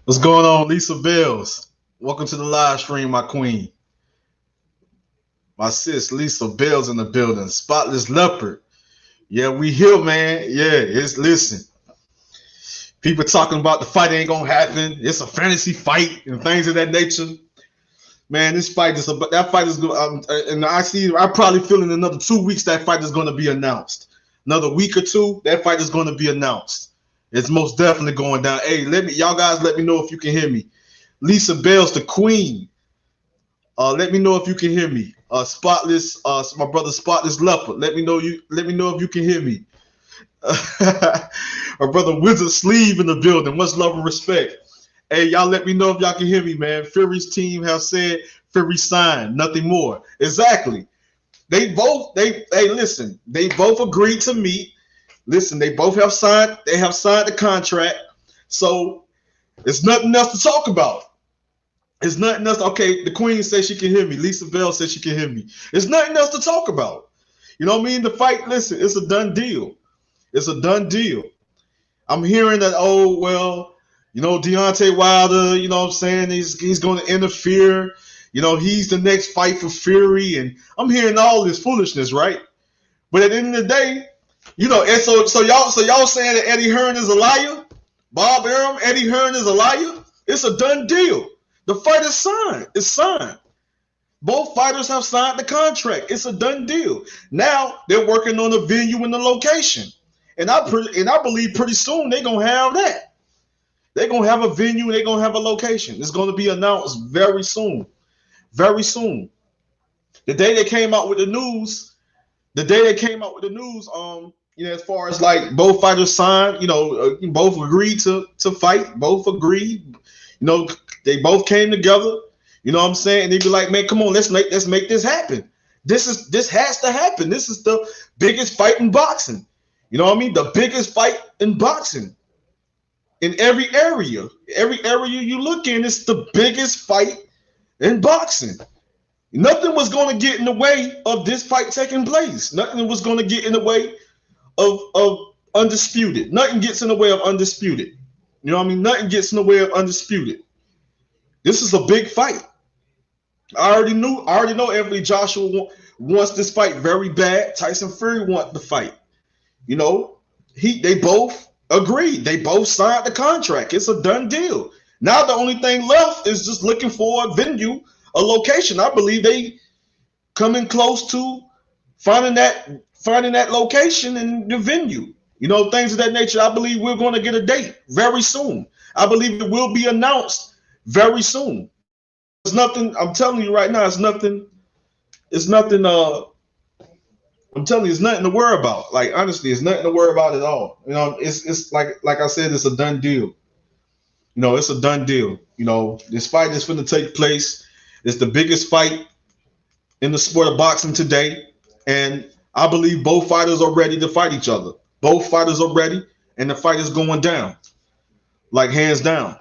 What's going on, Lisa Bells? Welcome to the live stream, my queen. My sis, Lisa Bells in the building. Spotless Leopard. Yeah, we here, man. Yeah, listen. People talking about the fight ain't gonna happen. It's a fantasy fight and things of that nature. Man, this fight is that fight is good. And I probably feel in another 2 weeks that fight is gonna be announced. Another week or two, that fight is gonna be announced. It's most definitely going down. Hey, y'all guys let me know if you can hear me. Lisa Bells, the queen. Let me know if you can hear me. Spotless, my brother Spotless Leopard. Let me know if you can hear me. My brother Wizard Sleeve in the building. Much love and respect. Hey, y'all let me know if y'all can hear me, man. Fury's team have said Fury signed, nothing more. Exactly. They both agreed to meet. Listen, they both have signed the contract. So it's nothing else to talk about. It's nothing else. Okay, the queen says she can hear me. Lisa Bell says she can hear me. It's nothing else to talk about. You know what I mean? The fight, listen, it's a done deal. It's a done deal. I'm hearing that, Deontay Wilder, you know what I'm saying, he's going to interfere. You know, he's the next fight for Fury. And I'm hearing all this foolishness, right? But at the end of the day, and so y'all saying that Eddie Hearn is a liar? Bob Arum, Eddie Hearn is a liar? It's a done deal. The fight is signed. It's signed. Both fighters have signed the contract. It's a done deal. Now they're working on the venue and the location. And I believe pretty soon they're going to have that. They're going to have a venue and they're going to have a location. It's going to be announced very soon. Very soon. The day they came out with the news, as far as like both fighters signed, both agreed to fight. Both agreed. They both came together. You know what I'm saying? And they'd be like, man, come on, let's make this happen. This has to happen. This is the biggest fight in boxing. You know what I mean? The biggest fight in boxing. In every area you look in, it's the biggest fight in boxing. Nothing was going to get in the way of this fight taking place. Nothing was going to get in the way of undisputed. Nothing gets in the way of undisputed. You know what I mean? Nothing gets in the way of undisputed. This is a big fight. I already know Anthony Joshua wants this fight very bad. Tyson Fury wants the fight. They both agreed. They both signed the contract. It's a done deal. Now the only thing left is just looking for a venue, a location. I believe they coming close to finding that location and the venue. Things of that nature. I believe we're going to get a date very soon. I believe it will be announced very soon. There's nothing. I'm telling you right now. It's nothing. I'm telling you, it's nothing to worry about. Like honestly, it's nothing to worry about at all. It's like I said, it's a done deal. It's a done deal. This fight is going to take place. It's the biggest fight in the sport of boxing today, and I believe both fighters are ready to fight each other. Both fighters are ready, and the fight is going down, like hands down.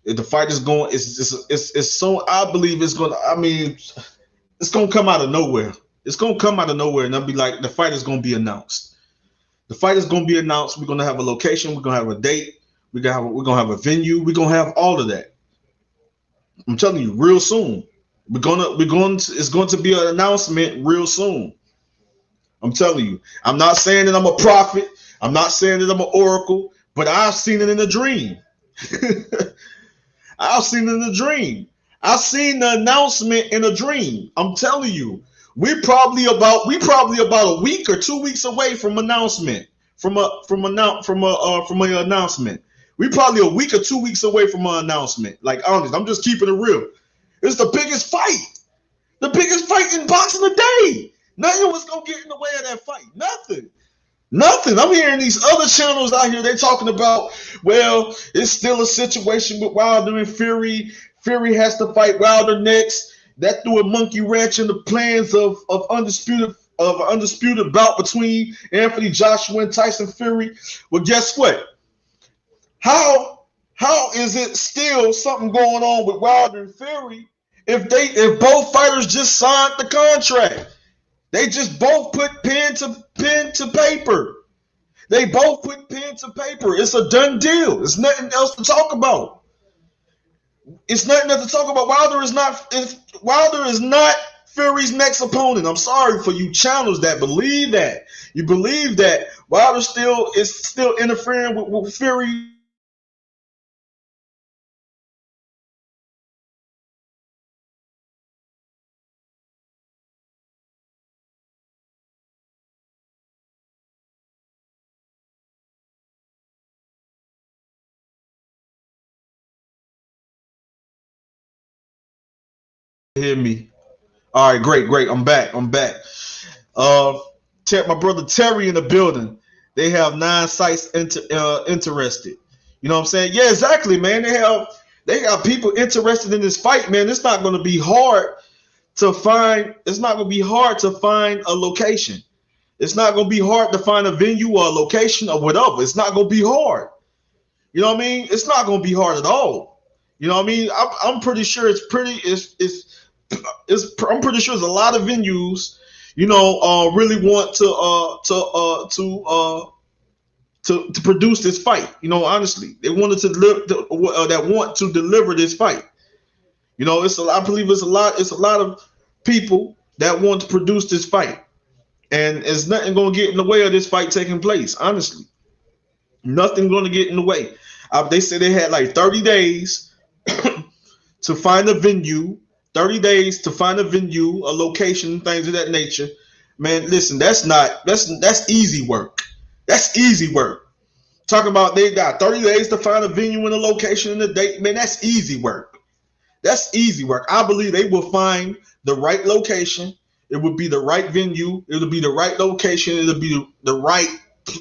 If the fight is going, it's so. I believe it's going to. I mean, it's going to come out of nowhere. It's going to come out of nowhere, and I'll be like, the fight is going to be announced. The fight is going to be announced. We're going to have a location. We're going to have a date. We're going to have a venue. We're going to have all of that. I'm telling you, real soon. It's going to be an announcement real soon. I'm telling you. I'm not saying that I'm a prophet. I'm not saying that I'm an oracle, but I've seen it in a dream. I've seen it in a dream. I've seen the announcement in a dream. I'm telling you, we're probably about a week or 2 weeks away from announcement. From an announcement. We're probably a week or 2 weeks away from an announcement. Like honest, I'm just keeping it real. It's the biggest fight. The biggest fight in boxing today. Nothing was gonna get in the way of that fight. Nothing. I'm hearing these other channels out here. They're talking about, well, it's still a situation with Wilder and Fury. Fury has to fight Wilder next. That threw a monkey wrench in the plans of undisputed bout between Anthony Joshua and Tyson Fury. Well, guess what? How is it still something going on with Wilder and Fury if both fighters just signed the contract? They just both put pen to paper. They both put pen to paper. It's a done deal. It's nothing else to talk about. It's nothing else to talk about. Wilder is not Fury's next opponent. I'm sorry for you channels that believe that. You believe that Wilder is still interfering with Fury. Hear me? All right, great, great. I'm back. I'm back. Uh, my brother Terry in the building. They have 9 sites interested. You know what I'm saying? Yeah, exactly, man. They got people interested in this fight, man. It's not going to be hard to find. It's not going to be hard to find a location. It's not going to be hard to find a venue or a location or whatever. It's not going to be hard. You know what I mean? It's not going to be hard at all. You know what I mean? I'm pretty sure I'm pretty sure there's a lot of venues, really want to produce this fight. Honestly, they wanted that want to deliver this fight. I believe it's a lot of people that want to produce this fight, and there's nothing going to get in the way of this fight taking place. Honestly, nothing going to get in the way. They said they had like 30 days to find a venue. 30 days to find a venue, a location, things of that nature. Man, listen, that's easy work. That's easy work. Talking about they got 30 days to find a venue and a location and a date. Man, that's easy work. That's easy work. I believe they will find the right location. It would be the right venue. It'll be the right location. It'll be the right,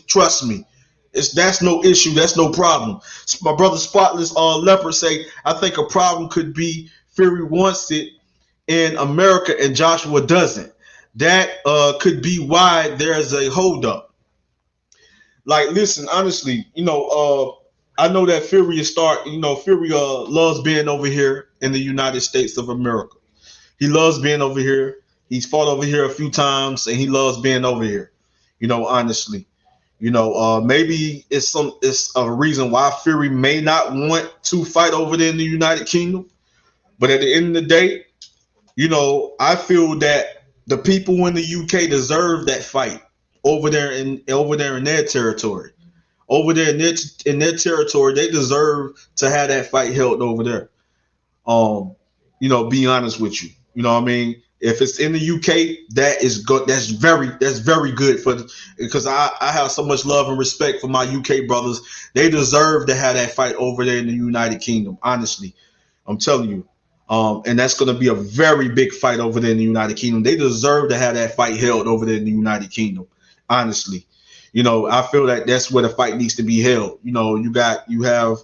trust me. That's no issue. That's no problem. My brother Spotless Leopard say, I think a problem could be Fury wants it in America and Joshua doesn't. That could be why there's a holdup. Like, listen, honestly, I know that Fury Fury loves being over here in the United States of America. He loves being over here. He's fought over here a few times, and he loves being over here. Honestly. Maybe it's a reason why Fury may not want to fight over there in the United Kingdom. But at the end of the day, I feel that the people in the UK deserve that fight over there in their territory. Over there in their territory, they deserve to have that fight held over there. Be honest with you. You know what I mean? If it's in the UK, that is good. That's very good because I have so much love and respect for my UK brothers. They deserve to have that fight over there in the United Kingdom. Honestly, I'm telling you. And that's going to be a very big fight over there in the United Kingdom. They deserve to have that fight held over there in the United Kingdom. Honestly, I feel that that's where the fight needs to be held. You have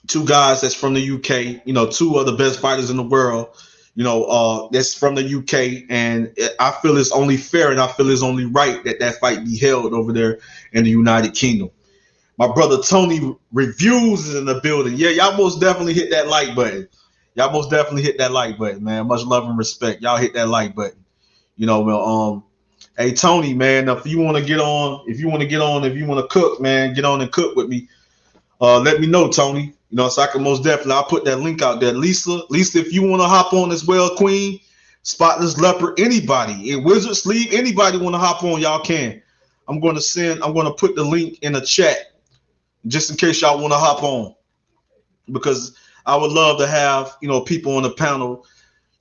2 guys that's from the UK. 2 of the best fighters in the world. That's from the UK, and I feel it's only fair and I feel it's only right that fight be held over there in the United Kingdom. My brother Tony Reviews is in the building. Yeah, y'all most definitely hit that like button. Y'all most definitely hit that like button, man. Much love and respect. Y'all hit that like button. Hey Tony, man, if you want to get on, if you want to cook, man, get on and cook with me. Let me know, Tony. So I can most definitely. I'll put that link out there. Lisa, if you want to hop on as well, Queen, Spotless Leopard, anybody in Wizard Sleeve, anybody want to hop on, y'all can. I'm going to put the link in the chat just in case y'all want to hop on, because I would love to have people on the panel,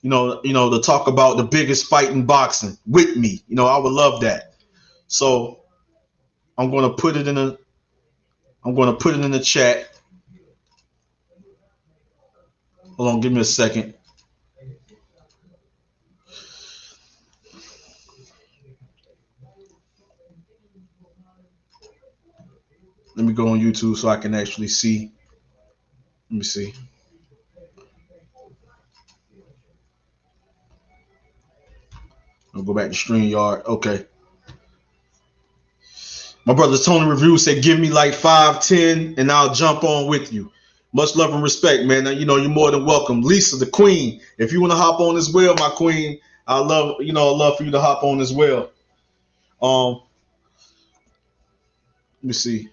to talk about the biggest fight in boxing with me. I would love that. So I'm going to put it in the chat. Hold on, give me a second. Let me go on YouTube so I can actually see. Let me see. I'll go back to StreamYard. Okay. My brother Tony Review said, give me like 5-10 and I'll jump on with you. Much love and respect, man. Now, you're more than welcome. Lisa, the queen, if you want to hop on as well, my queen, I love for you to hop on as well. Let me see.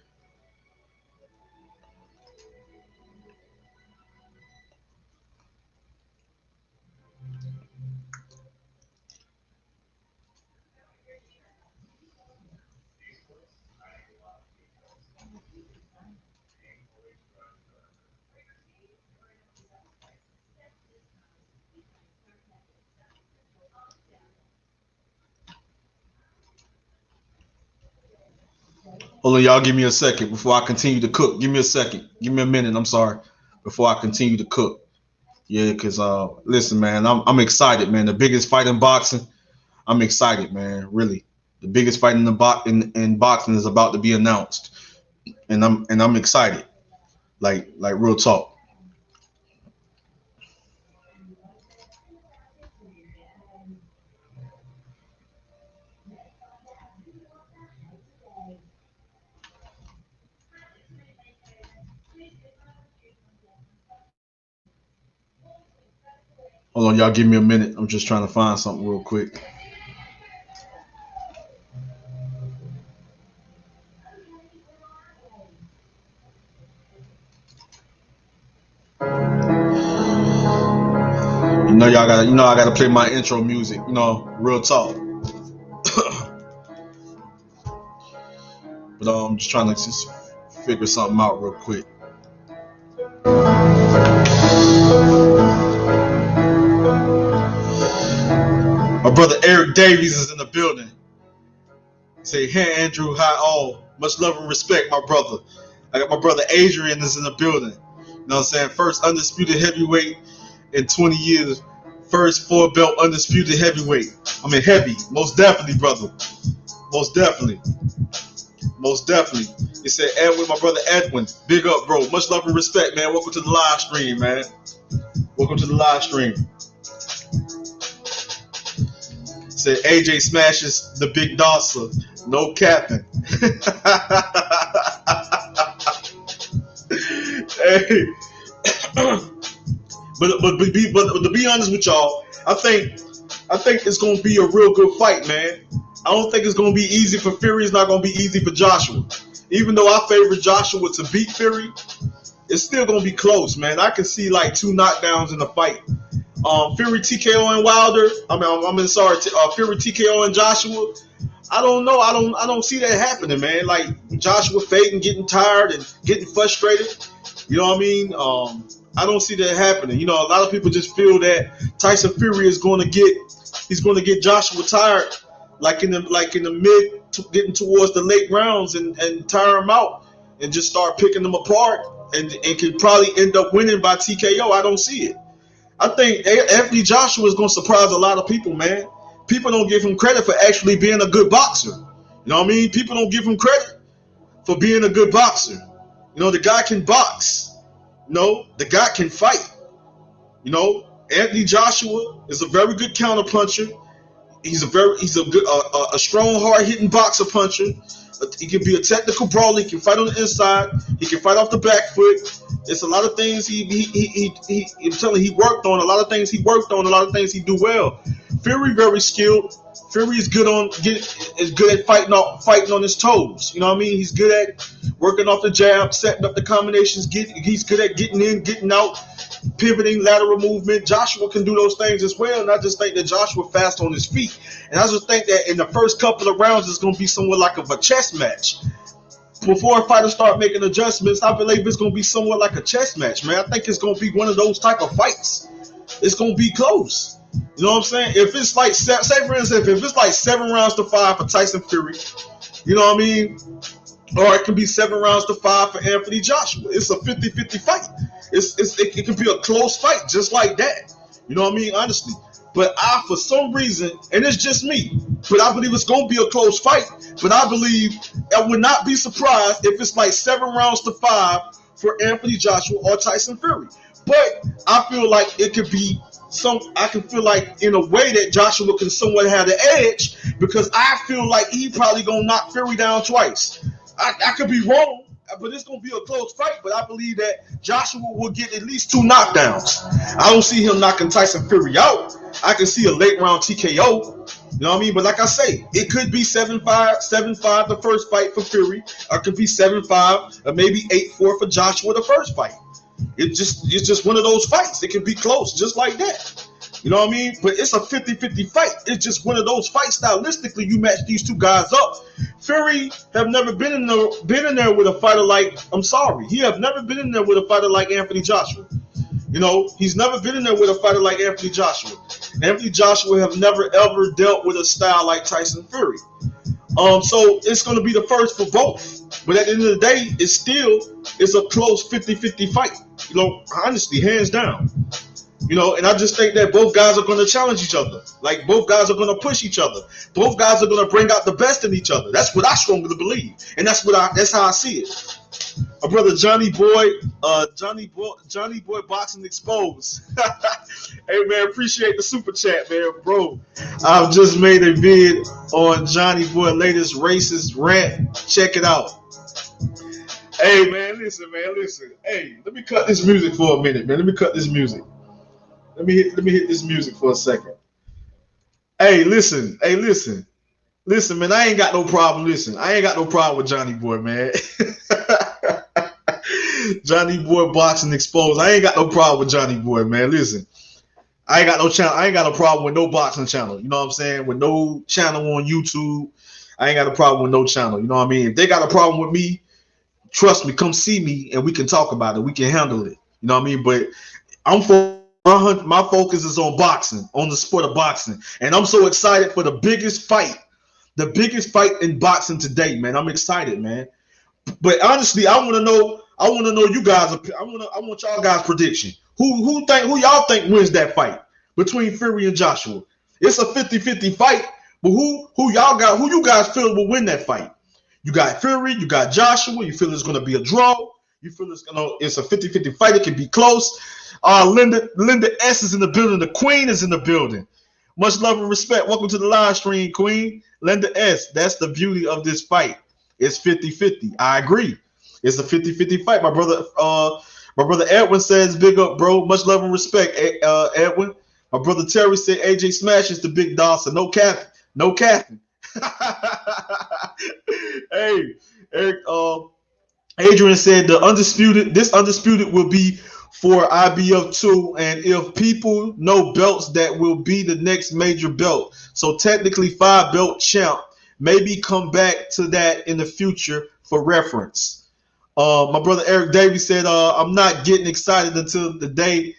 Hold on, y'all. Give me a second before I continue to cook. Give me a second. Give me a minute. I'm sorry. Before I continue to cook. Yeah, cause listen, man, I'm excited, man. The biggest fight in boxing. I'm excited, man. Really, the biggest fight in in boxing is about to be announced, and I'm excited. Like real talk. Hold on, y'all. Give me a minute. I'm just trying to find something real quick. I gotta play my intro music. Real talk. But I'm just trying to just figure something out real quick. My brother Eric Davies is in the building. Say, hey Andrew, hi all. Much love and respect, my brother. I got my brother Adrian is in the building. You know what I'm saying? First undisputed heavyweight in 20 years. First 4-belt undisputed heavyweight. I mean heavy. Most definitely, brother. Most definitely. Most definitely. He said, Edwin, my brother Edwin. Big up, bro. Much love and respect, man. Welcome to the live stream, man. Welcome to the live stream. Said AJ smashes the big dancer. No capping. Hey. but to be honest with y'all, I think it's gonna be a real good fight, man. I don't think it's gonna be easy for Fury. It's not gonna be easy for Joshua. Even though I favor Joshua to beat Fury, it's still gonna be close, man. I can see like 2 knockdowns in the fight. Fury TKO and Wilder. Fury TKO and Joshua. I don't know. I don't see that happening, man. Like Joshua fading, getting tired and getting frustrated. You know what I mean? I don't see that happening. A lot of people just feel that Tyson Fury is going to get Joshua tired, like in the mid, getting towards the late rounds and tire him out and just start picking them apart and could probably end up winning by TKO. I don't see it. I think Anthony Joshua is going to surprise a lot of people, man. People don't give him credit for actually being a good boxer. You know what I mean? People don't give him credit for being a good boxer. The guy can box. The guy can fight. Anthony Joshua is a very good counterpuncher. He's a strong, hard-hitting boxer puncher. He can be a technical brawler. He can fight on the inside. He can fight off the back foot. It's a lot of things I'm telling you, he worked on. A lot of things he worked on. A lot of things he do well. Fury very skilled. Fury is good at fighting on his toes. You know what I mean? He's good at working off the jab, setting up the combinations. He's good at getting in, getting out, pivoting, lateral movement. Joshua can do those things as well, and I just think that Joshua fast on his feet. And I just think that in the first couple of rounds, it's going to be somewhat like of a chess match. Before fighters start making adjustments, I believe it's going to be somewhat like a chess match, man. I think it's going to be one of those type of fights. It's going to be close. You know what I'm saying? If it's like, say for instance, if it's like 7 rounds to 5 for Tyson Fury, you know what I mean? Or it can be 7 rounds to 5 for Anthony Joshua. It's a 50-50 fight. It can be a close fight just like that. You know what I mean? Honestly. But for some reason, and it's just me, but I believe it's going to be a close fight. But I believe I would not be surprised if it's like 7 rounds to 5 for Anthony Joshua or Tyson Fury. But I feel like it could be I can feel like in a way that Joshua can somewhat have the edge because I feel like he probably going to knock Fury down twice. I could be wrong, but it's going to be a close fight. But I believe that Joshua will get at least 2 knockdowns. I don't see him knocking Tyson Fury out. I can see a late round TKO. You know what I mean? But like I say, it could be 7-5, 7-5 the first fight for Fury. Or it could be 7-5 or maybe 8-4 for Joshua the first fight. It's just one of those fights. It can be close, just like that. You know what I mean? But it's a 50-50 fight. It's just one of those fights. Stylistically, you match these two guys up. Fury have never been in there with a fighter like, I'm sorry, he have never been in there with a fighter like Anthony Joshua. You know, he's never been in there with a fighter like Anthony Joshua. Anthony Joshua have never ever dealt with a style like Tyson Fury. So it's going to be the first for both. But at the end of the day, it's a close 50-50 fight. You know, honestly, hands down. You know, and I just think that both guys are going to challenge each other. Like, both guys are going to push each other. Both guys are going to bring out the best in each other. That's what I strongly believe, and that's how I see it. My brother Johnny Boy Boxing Exposed. Hey man, appreciate the super chat, man, bro. I've just made a vid on Johnny Boy latest racist rant. Check it out. Hey man, listen. Hey, let me cut this music for a minute, man. Let me cut this music. Let me hit this music for a second. Hey, listen, man. I ain't got no problem. Listen, I ain't got no problem with Johnny Boy, man. Johnny Boy Boxing Exposed. I ain't got no problem with Johnny Boy, man. Listen, I ain't got no channel. I ain't got a problem with no boxing channel. You know what I'm saying? With no channel on YouTube, I ain't got a problem with no channel. You know what I mean? If they got a problem with me, trust me, come see me and we can talk about it. We can handle it. You know what I mean? But my focus is on boxing, on the sport of boxing. And I'm so excited for the biggest fight in boxing today, man. I'm excited, man. But honestly, I want to know you guys. I want y'all guys' prediction. Who y'all think wins that fight between Fury and Joshua? It's a 50-50 fight, but who you guys feel will win that fight? You got Fury, you got Joshua. You feel it's going to be a draw? You feel it's a 50-50 fight? It can be close. Linda S is in the building. The Queen is in the building. Much love and respect. Welcome to the live stream, Queen. Linda S. That's the beauty of this fight. It's 50-50. I agree. It's a 50-50 fight. My brother Edwin says, big up, bro. Much love and respect, Edwin. My brother Terry said AJ Smash is the big dog, so no capping. Hey, Eric, Adrian said this undisputed will be for IBF 2, and if people know belts, that will be the next major belt. So technically 5-belt champ. Maybe come back to that in the future for reference. My brother Eric Davies said, I'm not getting excited until the day,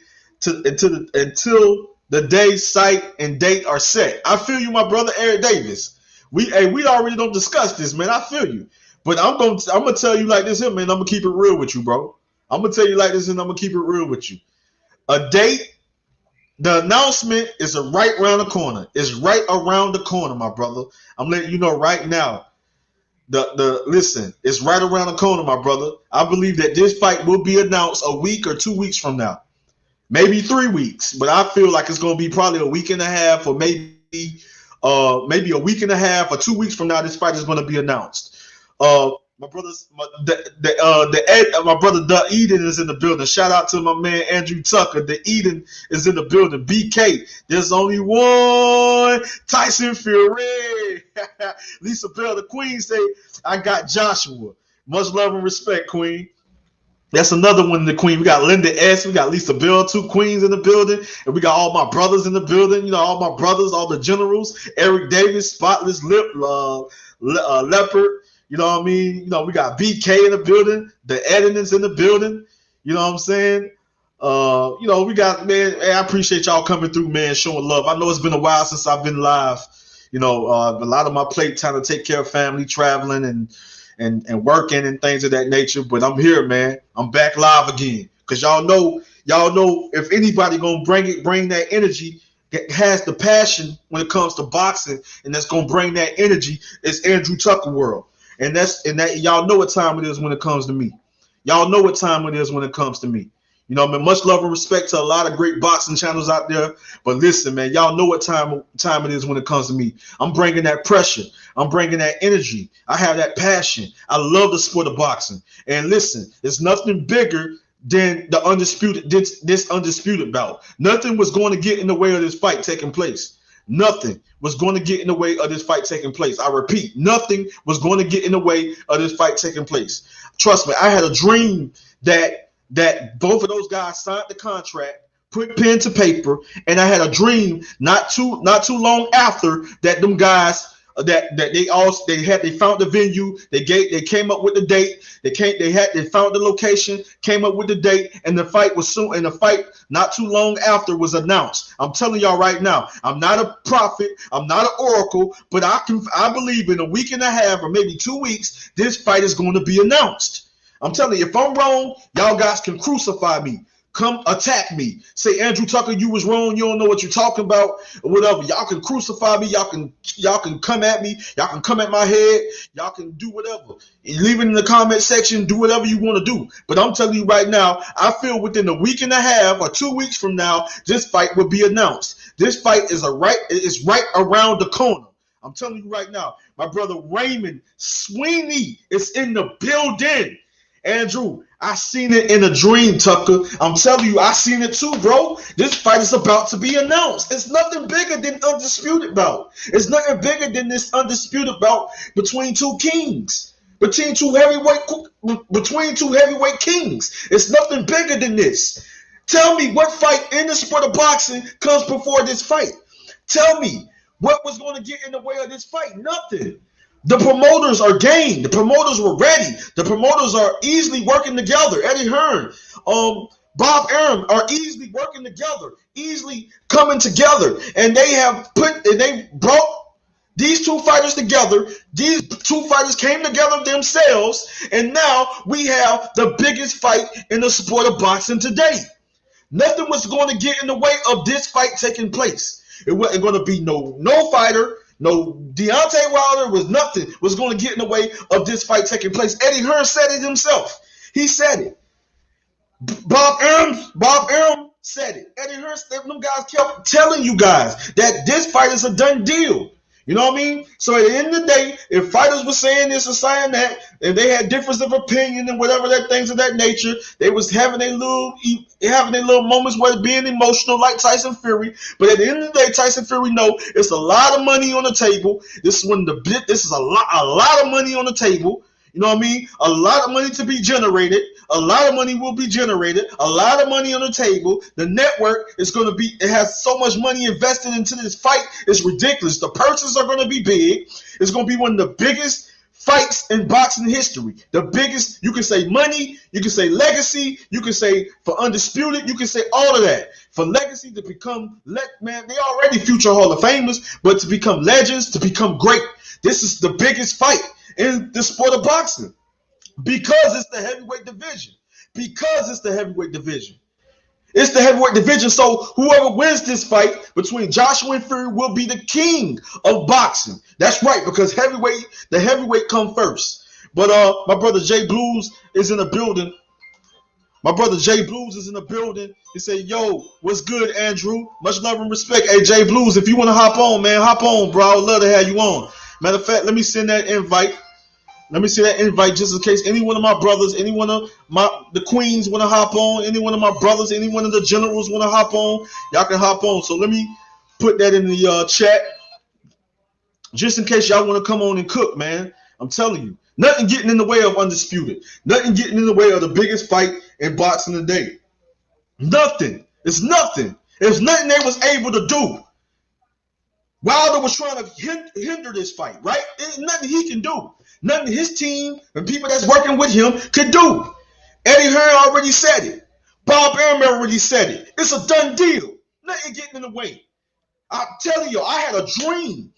site, and date are set. I feel you, my brother Eric Davis. We already don't discuss this, man. I feel you. But I'm gonna tell you like this here, man. I'm gonna keep it real with you, bro. I'm gonna tell you like this, and I'm gonna keep it real with you. A date, the announcement is right around the corner. It's right around the corner, my brother. I'm letting you know right now. Listen, it's right around the corner, my brother. I believe that this fight will be announced a week or 2 weeks from now, maybe 3 weeks. But I feel like it's gonna be probably a week and a half, or maybe a week and a half or 2 weeks from now. This fight is gonna be announced. My brother The Eden is in the building. Shout out to my man Andrew Tucker. The Eden is in the building. BK, there's only one. Tyson Fury. Lisa Bell, the Queen, say I got Joshua. Much love and respect, Queen. That's another one in the Queen. We got Linda S. We got Lisa Bell, 2 queens in the building. And we got all my brothers in the building. You know, all my brothers, all the generals. Eric Davis, Spotless Lip, Leopard. You know what I mean? You know, we got BK in the building. The Edmonds in the building. You know what I'm saying? You know, we got, man, I appreciate y'all coming through, man, showing love. I know it's been a while since I've been live. You know, a lot of my plate time to take care of family, traveling and working and things of that nature. But I'm here, man. I'm back live again. Because y'all know if anybody gonna bring that energy, has the passion when it comes to boxing, and that's gonna bring that energy, it's Andrew Tucker World. And that y'all know what time it is when it comes to me. Y'all know what time it is when it comes to me. You know, man, much love and respect to a lot of great boxing channels out there. But listen, man, y'all know what time it is when it comes to me. I'm bringing that pressure. I'm bringing that energy. I have that passion. I love the sport of boxing. And listen, there's nothing bigger than this undisputed bout. Nothing was going to get in the way of this fight taking place. nothing was going to get in the way of this fight taking place. I repeat, nothing was going to get in the way of this fight taking place. Trust me, I had a dream that both of those guys signed the contract, put pen to paper, and I had a dream not too long after that them guys that they found the venue, they came up with the date, they found the location, came up with the date, and the fight was soon, and the fight not too long after was announced. I'm telling y'all right now, I'm not a prophet, I'm not an oracle, but I believe in a week and a half or maybe 2 weeks, this fight is going to be announced. I'm telling you, if I'm wrong, y'all guys can crucify me. Come attack me. Say, Andrew Tucker, you was wrong. You don't know what you're talking about, or whatever. Y'all can crucify me. Y'all can come at me. Y'all can come at my head. Y'all can do whatever. Leave it in the comment section. Do whatever you want to do. But I'm telling you right now, I feel within a week and a half or 2 weeks from now, this fight will be announced. This fight is right around the corner. I'm telling you right now, my brother Raymond Sweeney is in the building. Andrew, I seen it in a dream, Tucker. I'm telling you, I seen it too, bro. This fight is about to be announced. It's nothing bigger than undisputed bout. It's nothing bigger than this undisputed bout between two kings, between two heavyweight kings. It's nothing bigger than this. Tell me what fight in the sport of boxing comes before this fight. Tell me what was going to get in the way of this fight. Nothing. The promoters are game. The promoters were ready. The promoters are easily working together. Eddie Hearn, Bob Arum are easily working together, easily coming together, and they brought these two fighters together. These two fighters came together themselves, and now we have the biggest fight in the sport of boxing today. Nothing was going to get in the way of this fight taking place. It wasn't going to be no fighter. No, Deontay Wilder was going to get in the way of this fight taking place. Eddie Hearn said it himself. He said it. Bob Arum said it. Eddie Hearn, them guys kept telling you guys that this fight is a done deal. You know what I mean? So at the end of the day, if fighters were saying this or saying that, and they had difference of opinion and whatever that things of that nature, they was having their little moments where being emotional like Tyson Fury. But at the end of the day, Tyson Fury know it's a lot of money on the table. This is a lot of money on the table. You know what I mean? A lot of money to be generated. A lot of money will be generated. A lot of money on the table. The network is going to be, it has so much money invested into this fight. It's ridiculous. The purses are going to be big. It's going to be one of the biggest fights in boxing history. The biggest, you can say money, you can say legacy, you can say for undisputed, you can say all of that. For legacy to become, man, they already future Hall of Famers, but to become legends, to become great. This is the biggest fight in the sport of boxing because it's the heavyweight division. It's the heavyweight division. So whoever wins this fight between Joshua and Fury will be the king of boxing. That's right, because the heavyweight come first. But my brother Jay Blues is in the building. He said, yo, what's good, Andrew? Much love and respect. Hey, Jay Blues, if you want to hop on, man, hop on, bro. I would love to have you on. Matter of fact, let me send that invite. Just in case any one of my brothers, any one of the queens want to hop on, any one of my brothers, any one of the generals want to hop on, y'all can hop on. So let me put that in the chat just in case y'all want to come on and cook, man. I'm telling you, nothing getting in the way of Undisputed. Nothing getting in the way of the biggest fight in boxing today. Nothing. It's nothing. It's nothing they was able to do. Wilder was trying to hinder this fight, right? There's nothing he can do. Nothing his team and people that's working with him could do. Eddie Hearn already said it. Bob Arum already said it. It's a done deal. Nothing getting in the way. I'm telling you, I had a dream.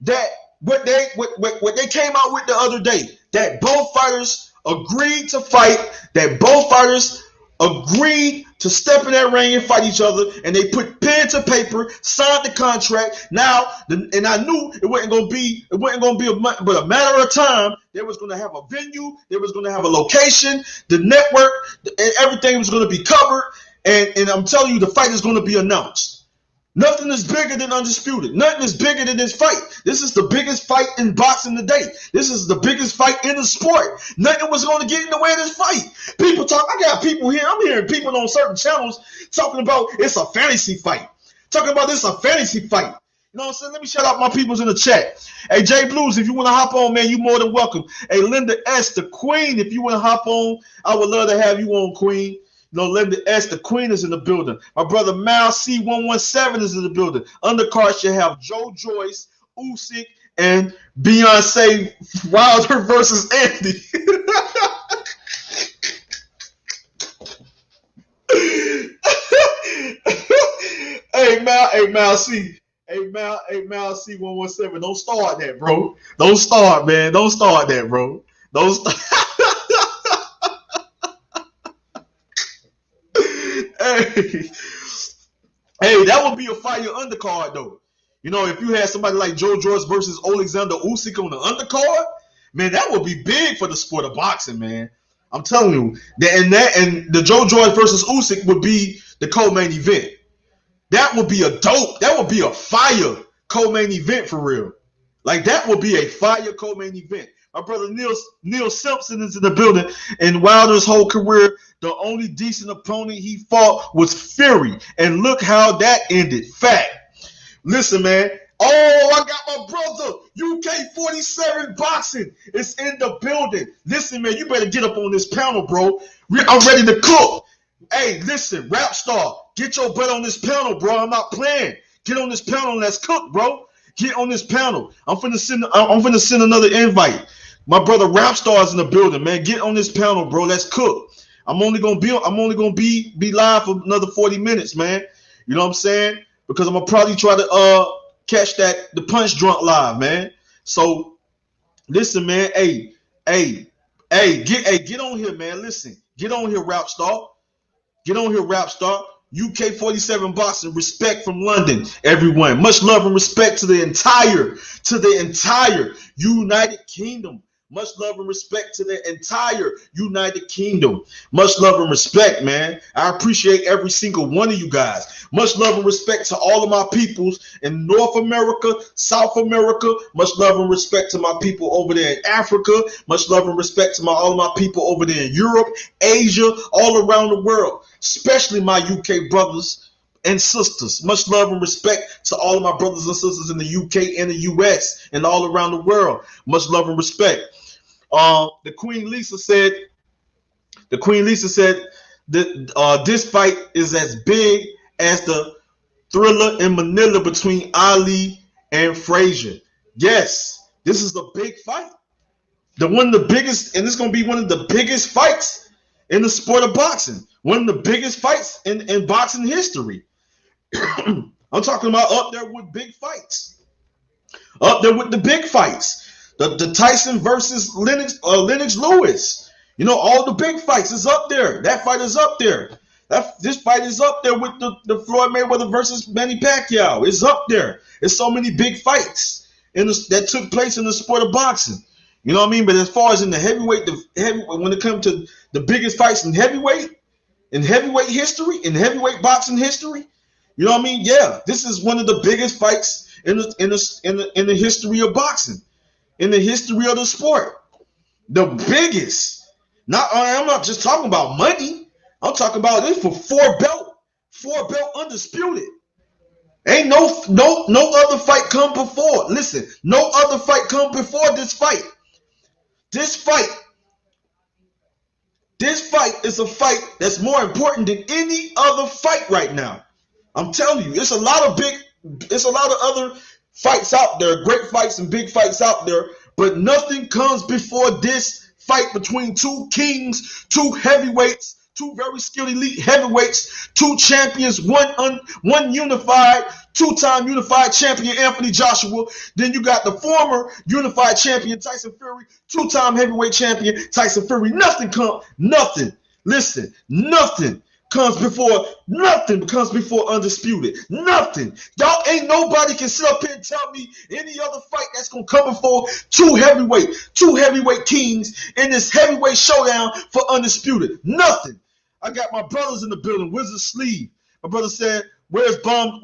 That what they came out with the other day, that both fighters agreed to fight, that both fighters agreed to step in that ring and fight each other, and they put pen to paper, signed the contract. Now, and I knew it wasn't going to be but a matter of time. They was going to have a venue, they was going to have a location, the network, and everything was going to be covered. And I'm telling you, the fight is going to be announced. Nothing is bigger than Undisputed. Nothing is bigger than this fight. This is the biggest fight in boxing today. This is the biggest fight in the sport. Nothing was going to get in the way of this fight. People talk. I got people here. I'm hearing people on certain channels talking about it's a fantasy fight. Talking about this a fantasy fight. You know what I'm saying? Let me shout out my peoples in the chat. Hey, Jay Blues, if you want to hop on, man, you more than welcome. Hey, Linda S, the Queen, if you want to hop on, I would love to have you on, Queen. You know, Linda S, the Queen is in the building. My brother Mal C117 is in the building. Undercard should have Joe Joyce, Usyk, and Beyonce Wilder versus Andy. Hey Mal C. Hey Mal C117. Don't start that, bro. Don't start, man. Don't start that, bro. Don't start. Hey, that would be a fire undercard though. You know, if you had somebody like Joe Joyce versus Alexander Usyk on the undercard, man, that would be big for the sport of boxing, man. I'm telling you, and the Joe Joyce versus Usyk would be the co-main event. That would be a dope. That would be a fire co-main event for real. Like that would be a fire co-main event. My brother Neil Simpson is in the building. In Wilder's whole career, the only decent opponent he fought was Fury, and look how that ended. Fact. Listen, man. Oh, I got my brother UK 47 boxing. It's in the building. Listen, man, you better get up on this panel, bro. I'm ready to cook. Hey, listen, Rap Star, get your butt on this panel, bro. I'm not playing. Get on this panel and let's cook, bro. Get on this panel. I'm finna send another invite. My brother Rap Star is in the building, man. Get on this panel, bro. Let's cook. I'm only gonna be live for another 40 minutes, man. You know what I'm saying? Because I'm gonna probably try to catch the Punch Drunk live, man. So listen, man. Hey, get on here, man. Listen, get on here, Rap Star. Get on here, Rap Star. UK 47 boxing, respect from London, everyone. Much love and respect to the entire United Kingdom. Much love and respect to the entire United Kingdom. Much love and respect, man. I appreciate every single one of you guys. Much love and respect to all of my peoples in North America, South America. Much love and respect to my people over there in Africa. Much love and respect to all of my people over there in Europe, Asia, all around the world, especially my UK brothers and sisters. Much love and respect to all of my brothers and sisters in the UK and the US and all around the world. Much love and respect. The Queen Lisa said that this fight is as big as the Thriller in Manila between Ali and Frazier. Yes, this is a big fight. One of the biggest, and it's going to be one of the biggest fights in the sport of boxing. One of the biggest fights in boxing history. I'm talking about up there with big fights. Up there with the big fights. The Tyson versus Lennox Lewis. You know, all the big fights is up there. That fight is up there. This fight is up there with the Floyd Mayweather versus Manny Pacquiao. It's up there. There's so many big fights that took place in the sport of boxing. You know what I mean? But as far as in the heavyweight, when it comes to the biggest fights in heavyweight history, in heavyweight boxing history, you know what I mean? Yeah, this is one of the biggest fights in the history of boxing, in the history of the sport. The biggest. I'm not just talking about money. I'm talking about this for four belt undisputed. Ain't no other fight come before. Listen, no other fight come before this fight. This fight is a fight that's more important than any other fight right now. I'm telling you, it's a lot of other fights out there, great fights and big fights out there, but nothing comes before this fight between two kings, two heavyweights, two very skilled elite heavyweights, two champions, one unified, two-time unified champion Anthony Joshua. Then you got the former unified champion Tyson Fury, two-time heavyweight champion Tyson Fury. Nothing comes before undisputed. Nothing. Y'all ain't nobody can sit up here and tell me any other fight that's gonna come before two heavyweight kings in this heavyweight showdown for undisputed. Nothing. I got my brothers in the building. Wizard Sleeve. My brother said, Where's Bum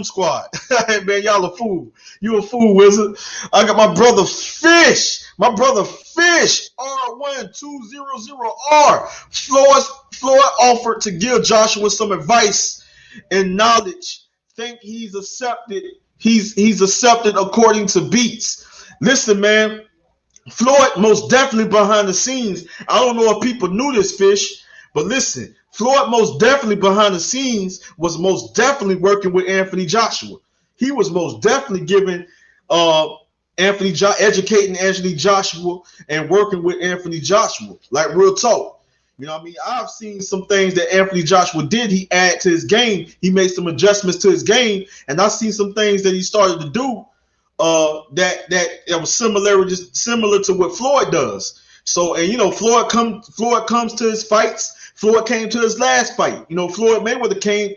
Squad? Hey man, y'all a fool. You a fool, Wizard. I got my brother Fish. R1200R. Floyd offered to give Joshua some advice in knowledge think he's accepted. He's accepted according to beats. Listen, man, Floyd most definitely behind the scenes. I don't know if people knew this, Fish, but listen, Floyd most definitely behind the scenes was most definitely working with Anthony Joshua. He was most definitely giving educating Anthony Joshua and working with Anthony Joshua. Like real talk. You know what I mean? I've seen some things that Anthony Joshua did. He added to his game. He made some adjustments to his game. And I've seen some things that he started to do that was similar to what Floyd does. So, and you know, Floyd comes to his fights. Floyd came to his last fight. You know, Floyd Mayweather came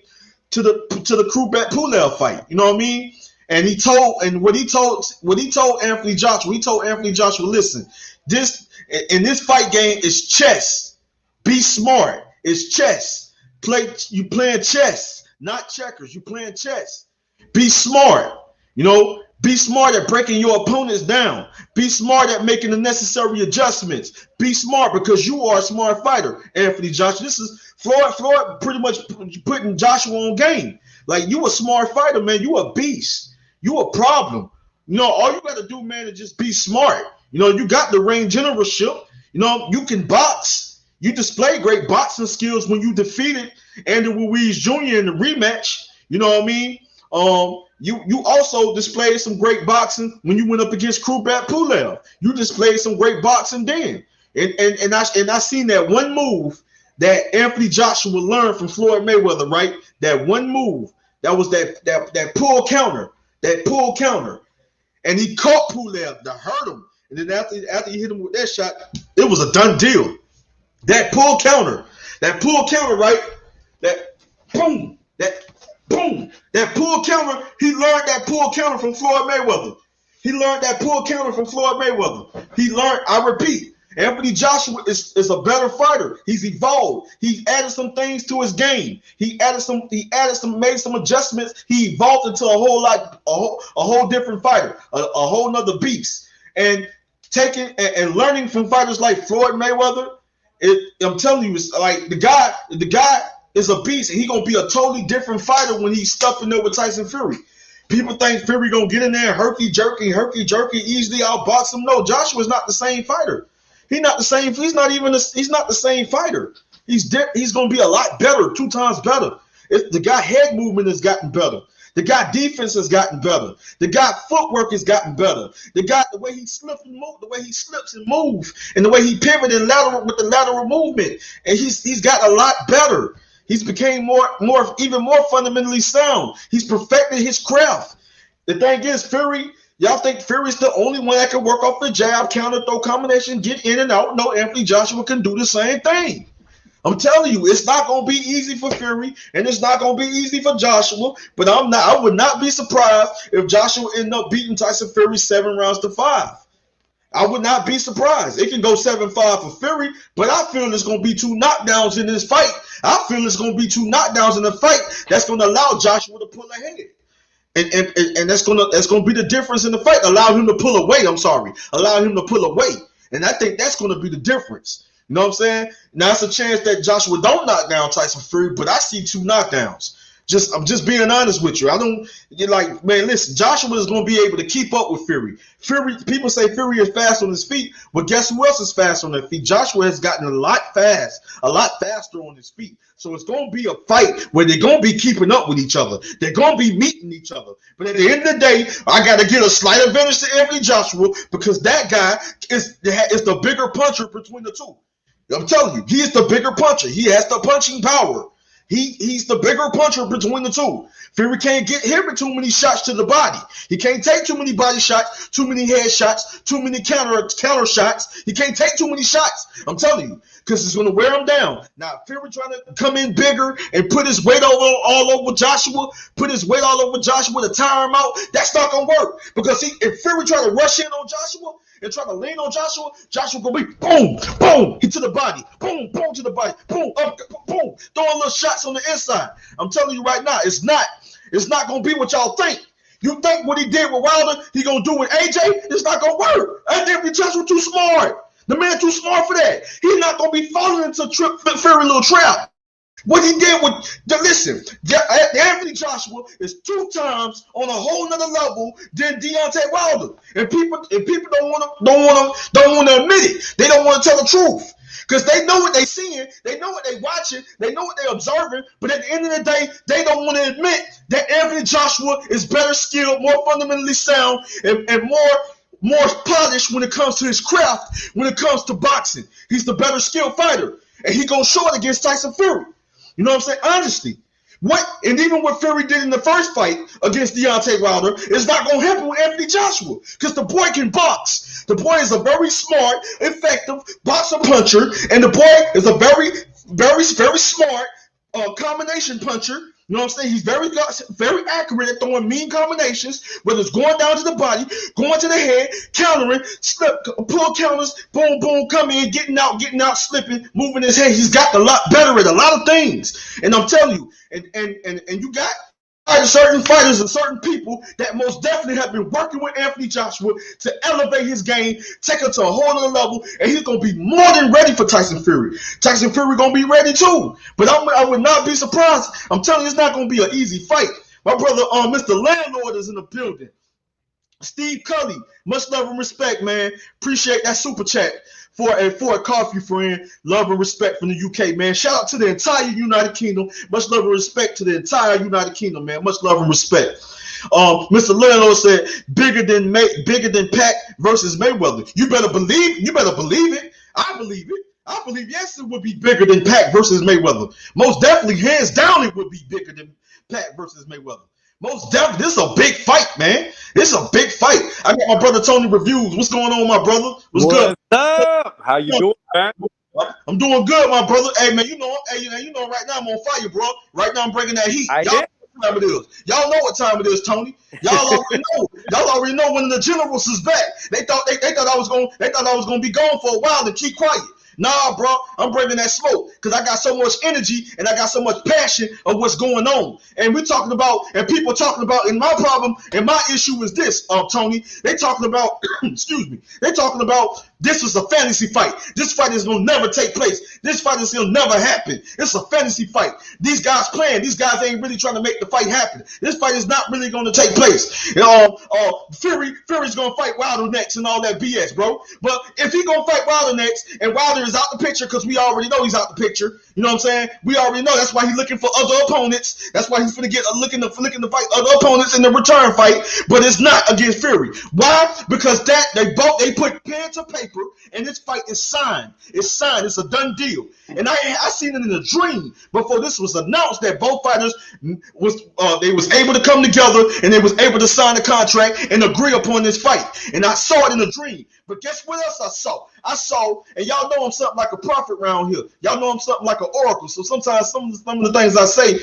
to the Krubet Pulev fight. You know what I mean? And what he told Anthony Joshua, listen, this in this fight game is chess. Be smart. It's chess. You playing chess, not checkers. You playing chess. Be smart. You know, be smart at breaking your opponents down. Be smart at making the necessary adjustments. Be smart because you are a smart fighter, Anthony Joshua. This is Floyd pretty much putting Joshua on game. Like, you a smart fighter, man. You a beast. You a problem. You know, all you got to do, man, is just be smart. You know, you got the ring generalship. You know, you can box. You display great boxing skills when you defeated Andy Ruiz Jr. in the rematch. You know what I mean? You also displayed some great boxing when you went up against Krubet Pulev. You displayed some great boxing then. And I seen that one move that Anthony Joshua learned from Floyd Mayweather, right? That one move. That was that pull counter. That pull counter. And he caught Pulev to hurt him. And then after he hit him with that shot, it was a done deal. That pull counter, right? That boom, that pull counter. He learned that pull counter from Floyd Mayweather. I repeat, Anthony Joshua is a better fighter. He's evolved. He added some things to his game. Made some adjustments. He evolved into a whole different fighter, a whole nother beast. And taking and learning from fighters like Floyd Mayweather, I'm telling you, it's like the guy is a beast, and he's gonna be a totally different fighter when he's stuffing there with Tyson Fury. People think Fury gonna get in there herky jerky, easily outbox him. No, Joshua's not the same fighter. He's not the same. He's not the same fighter. He's gonna be a lot better, 2 times better. The guy head movement has gotten better. The guy defense has gotten better. The guy footwork has gotten better. The way he slips and moves, and the way he pivoted with the lateral movement, and he's got a lot better. He's became even more fundamentally sound. He's perfected his craft. The thing is, Fury, y'all think Fury's the only one that can work off the jab, counter, throw combination, get in and out. No, Anthony Joshua can do the same thing. I'm telling you, it's not going to be easy for Fury, and it's not going to be easy for Joshua, but I would not be surprised if Joshua ended up beating Tyson Fury 7 rounds to 5. I would not be surprised. It can go 7-5 for Fury, but I feel there's going to be 2 knockdowns in this fight. I feel it's going to be 2 knockdowns in the fight that's going to allow Joshua to pull ahead. And that's going to be the difference in the fight. Allow him to pull away. And I think that's going to be the difference. You know what I'm saying? Now, it's a chance that Joshua don't knock down Tyson Fury, but I see 2 knockdowns. I'm just being honest with you. Man, listen, Joshua is going to be able to keep up with Fury. People say Fury is fast on his feet, but guess who else is fast on their feet? Joshua has gotten a lot faster on his feet. So it's going to be a fight where they're going to be keeping up with each other. They're going to be meeting each other. But at the end of the day, I got to give a slight advantage to Anthony Joshua because that guy is the bigger puncher between the two. I'm telling you, he is the bigger puncher. He has the punching power. He's the bigger puncher between the two. Fury can't get hit with too many shots to the body. He can't take too many body shots, too many head shots, too many counter shots. He can't take too many shots. I'm telling you, because it's going to wear him down. Now, Fury trying to come in bigger and put his weight all over Joshua, to tire him out, that's not going to work. Because if Fury try to rush in on Joshua and try to lean on Joshua going to be boom, boom, hit to the body, boom, boom to the body, boom, up, boom, throwing little shots on the inside. I'm telling you right now, it's not going to be what y'all think. You think what he did with Wilder, he going to do with AJ? It's not going to work. Anthony Joshua too smart. The man too smart for that. He's not going to be falling into Fury little trap. What he did with listen, Anthony Joshua is 2 times on a whole nother level than Deontay Wilder, and people don't want to admit it. They don't want to tell the truth because they know what they seeing, they know what they watching, they know what they observing. But at the end of the day, they don't want to admit that Anthony Joshua is better skilled, more fundamentally sound, and more polished when it comes to his craft. When it comes to boxing, he's the better skilled fighter, and he gonna show it against Tyson Fury. You know what I'm saying? Honesty. And even what Fury did in the first fight against Deontay Wilder is not going to happen with Anthony Joshua because the boy can box. The boy is a very smart, effective boxer puncher, and the boy is a very, very, very smart combination puncher. You know what I'm saying? He's very accurate at throwing mean combinations, whether it's going down to the body, going to the head, countering, slip, pull counters, boom, boom, come in, getting out, slipping, moving his head. He's got a lot better at a lot of things. And I'm telling you, and you got certain fighters and certain people that most definitely have been working with Anthony Joshua to elevate his game, take it to a whole other level, and he's going to be more than ready for Tyson Fury. Tyson Fury going to be ready too. But I would not be surprised. I'm telling you, it's not going to be an easy fight. My brother, Mr. Landlord, is in the building. Steve Cully, much love and respect, man. Appreciate that super chat for a coffee friend. Love and respect from the UK, man. Shout out to the entire United Kingdom. Much love and respect to the entire United Kingdom, man. Much love and respect. Mr. Landlord said bigger than Pac versus Mayweather. You better believe it. I believe it. I believe yes, it would be bigger than Pac versus Mayweather. Most definitely, hands down, it would be bigger than Pac versus Mayweather. Most definitely, this is a big fight, man. This is a big fight. I got my brother Tony Reviews. What's going on, my brother? What's good? Up? How you doing, man? I'm doing good, my brother. Hey, man, you know right now I'm on fire, bro. Right now I'm bringing that heat. Y'all know what time it is. Y'all know what time it is, Tony. Y'all already know. Y'all already know when the generals is back. They thought I was gonna be gone for a while and keep quiet. Nah, bro, I'm bringing that smoke because I got so much energy and I got so much passion of what's going on. And we're talking about, and people talking about, and my problem and my issue is this, Tony. They talking about, excuse me, they talking about this is a fantasy fight. This fight is going to never take place. This fight is going to never happen. It's a fantasy fight. These guys playing. These guys ain't really trying to make the fight happen. This fight is not really going to take place. Fury's going to fight Wilder next and all that BS, bro. But if he going to fight Wilder next and Wilder is out the picture because we already know he's out the picture. You know what I'm saying? We already know. That's why he's looking for other opponents. That's why he's looking to fight other opponents in the return fight. But it's not against Fury. Why? Because they put pen to paper and this fight is signed. It's signed. It's a done deal. And I seen it in a dream before this was announced that both fighters was able to come together and they was able to sign the contract and agree upon this fight. And I saw it in a dream. But guess what else I saw? And y'all know I'm something like a prophet around here. Y'all know I'm something like an oracle. So sometimes some of the things I say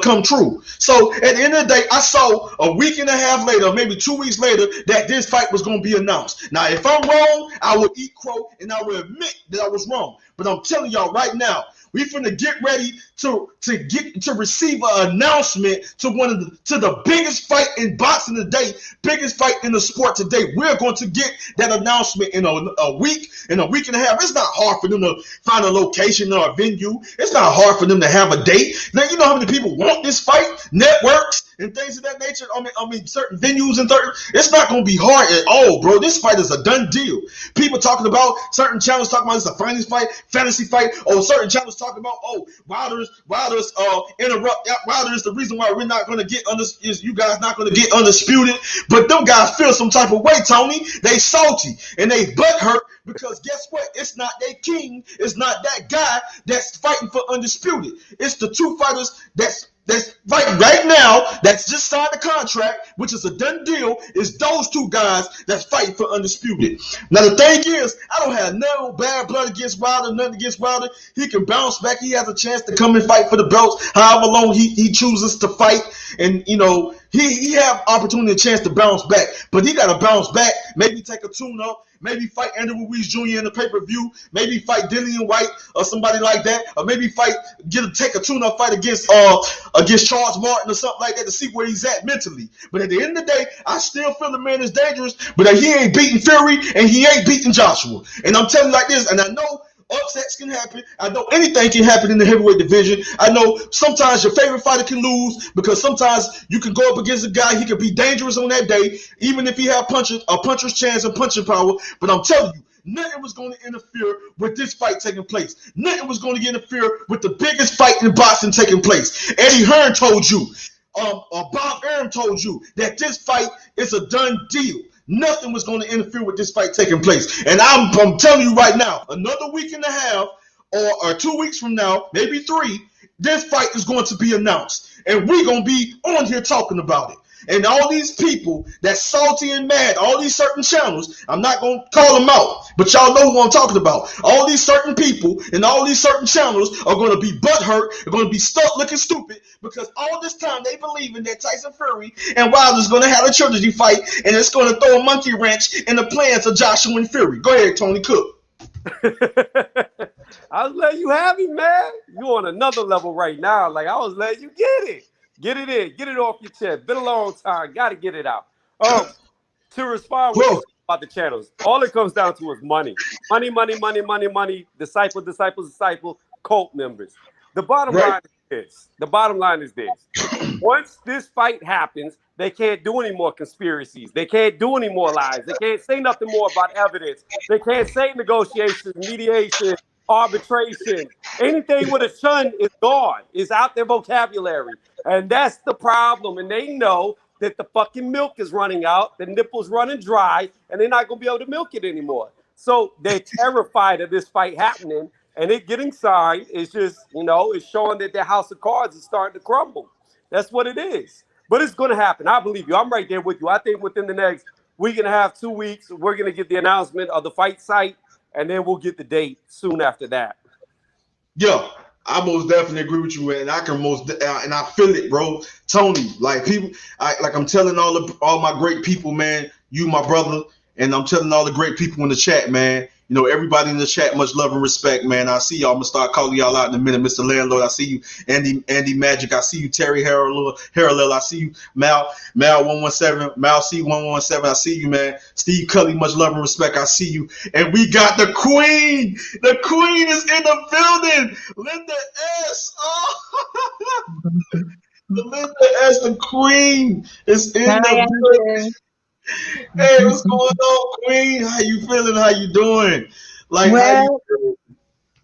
come true. So at the end of the day, I saw a week and a half later, maybe 2 weeks later, that this fight was going to be announced. Now, if I'm wrong, I will eat crow and I will admit that I was wrong. But I'm telling y'all right now, we finna get ready to receive an announcement to the biggest fight in boxing today, biggest fight in the sport today. We're going to get that announcement in a week and a half. It's not hard for them to find a location or a venue. It's not hard for them to have a date. Now you know how many people want this fight, networks and things of that nature. I mean certain venues and it's not going to be hard at all, bro. This fight is a done deal. People talking about certain channels talking about it's a fantasy fight, or certain channels talking about Wilder's interrupt. Wilder is the reason why we're not going to get you guys not going to get undisputed. But them guys feel some type of way, Tony. They salty and they butt hurt because guess what? It's not their king. It's not that guy that's fighting for undisputed. It's the two fighters that's fighting right now, that's just signed the contract, which is a done deal, is those two guys that's fighting for undisputed. Now, the thing is, I don't have no bad blood against Wilder, nothing against Wilder. He can bounce back. He has a chance to come and fight for the belts, however long he chooses to fight. And, you know, he have opportunity, a chance to bounce back. But he got to bounce back, maybe take a tune-up, maybe fight Andrew Ruiz Jr. in the pay-per-view, maybe fight Dillian White or somebody like that, or maybe take a tune-up fight against Charles Martin or something like that to see where he's at mentally. But at the end of the day, I still feel the man is dangerous, but he ain't beating Fury and he ain't beating Joshua. And I'm telling you like this, and I know upsets can happen. I know anything can happen in the heavyweight division. I know sometimes your favorite fighter can lose because sometimes you can go up against a guy. He could be dangerous on that day, even if he have a puncher's chance and punching power. But I'm telling you, nothing was going to interfere with this fight taking place. Nothing was going to interfere with the biggest fight in boxing taking place. Eddie Hearn told you, Bob Arum told you that this fight is a done deal. Nothing was going to interfere with this fight taking place. And I'm telling you right now, another week and a half or 2 weeks from now, maybe 3, this fight is going to be announced. And we're going to be on here talking about it. And all these people that's salty and mad, all these certain channels, I'm not going to call them out, but y'all know who I'm talking about. All these certain people and all these certain channels are going to be butthurt, are going to be stuck looking stupid because all this time they believe in that Tyson Fury and Wilder's going to have a trilogy fight and it's going to throw a monkey wrench in the plans of Joshua and Fury. Go ahead, Tony Cook. I was letting you have it, man. You on another level right now. Like, I was letting you get it. Get it in. Get it off your chest. Been a long time. Got to get it out. To respond with about the channels, all it comes down to is money. Money, money, money, money, money. Disciple, disciple, disciple, cult members. The bottom line is this. The bottom line is this. Once this fight happens, they can't do any more conspiracies. They can't do any more lies. They can't say nothing more about evidence. They can't say negotiations, mediation, arbitration. Anything with a shun is gone. It's out their vocabulary. And that's the problem. And they know that the fucking milk is running out, the nipple's running dry, and they're not going to be able to milk it anymore. So they're terrified of this fight happening, and it getting signed. It's just, it's showing that their house of cards is starting to crumble. That's what it is. But it's going to happen. I believe you. I'm right there with you. I think within the next week and a half, 2 weeks, we're going to get the announcement of the fight site, and then we'll get the date soon after that. Yeah, I most definitely agree with you, and I can and I feel it, bro. Tony, like people, I'm telling all my great people, man. You, my brother, and I'm telling all the great people in the chat, man. Everybody in the chat, much love and respect, man. I see y'all. I'm gonna start calling y'all out in a minute, Mr. Landlord. I see you, Andy Magic. I see you, Terry Harrell. I see you, Mal 117, Mal C 117. I see you, man. Steve Cully, much love and respect. I see you, and we got the Queen. The Queen is in the building. Linda S. Oh, Linda S. The Queen is in the building. Hey, what's going on, Queen? How you feeling? How you doing?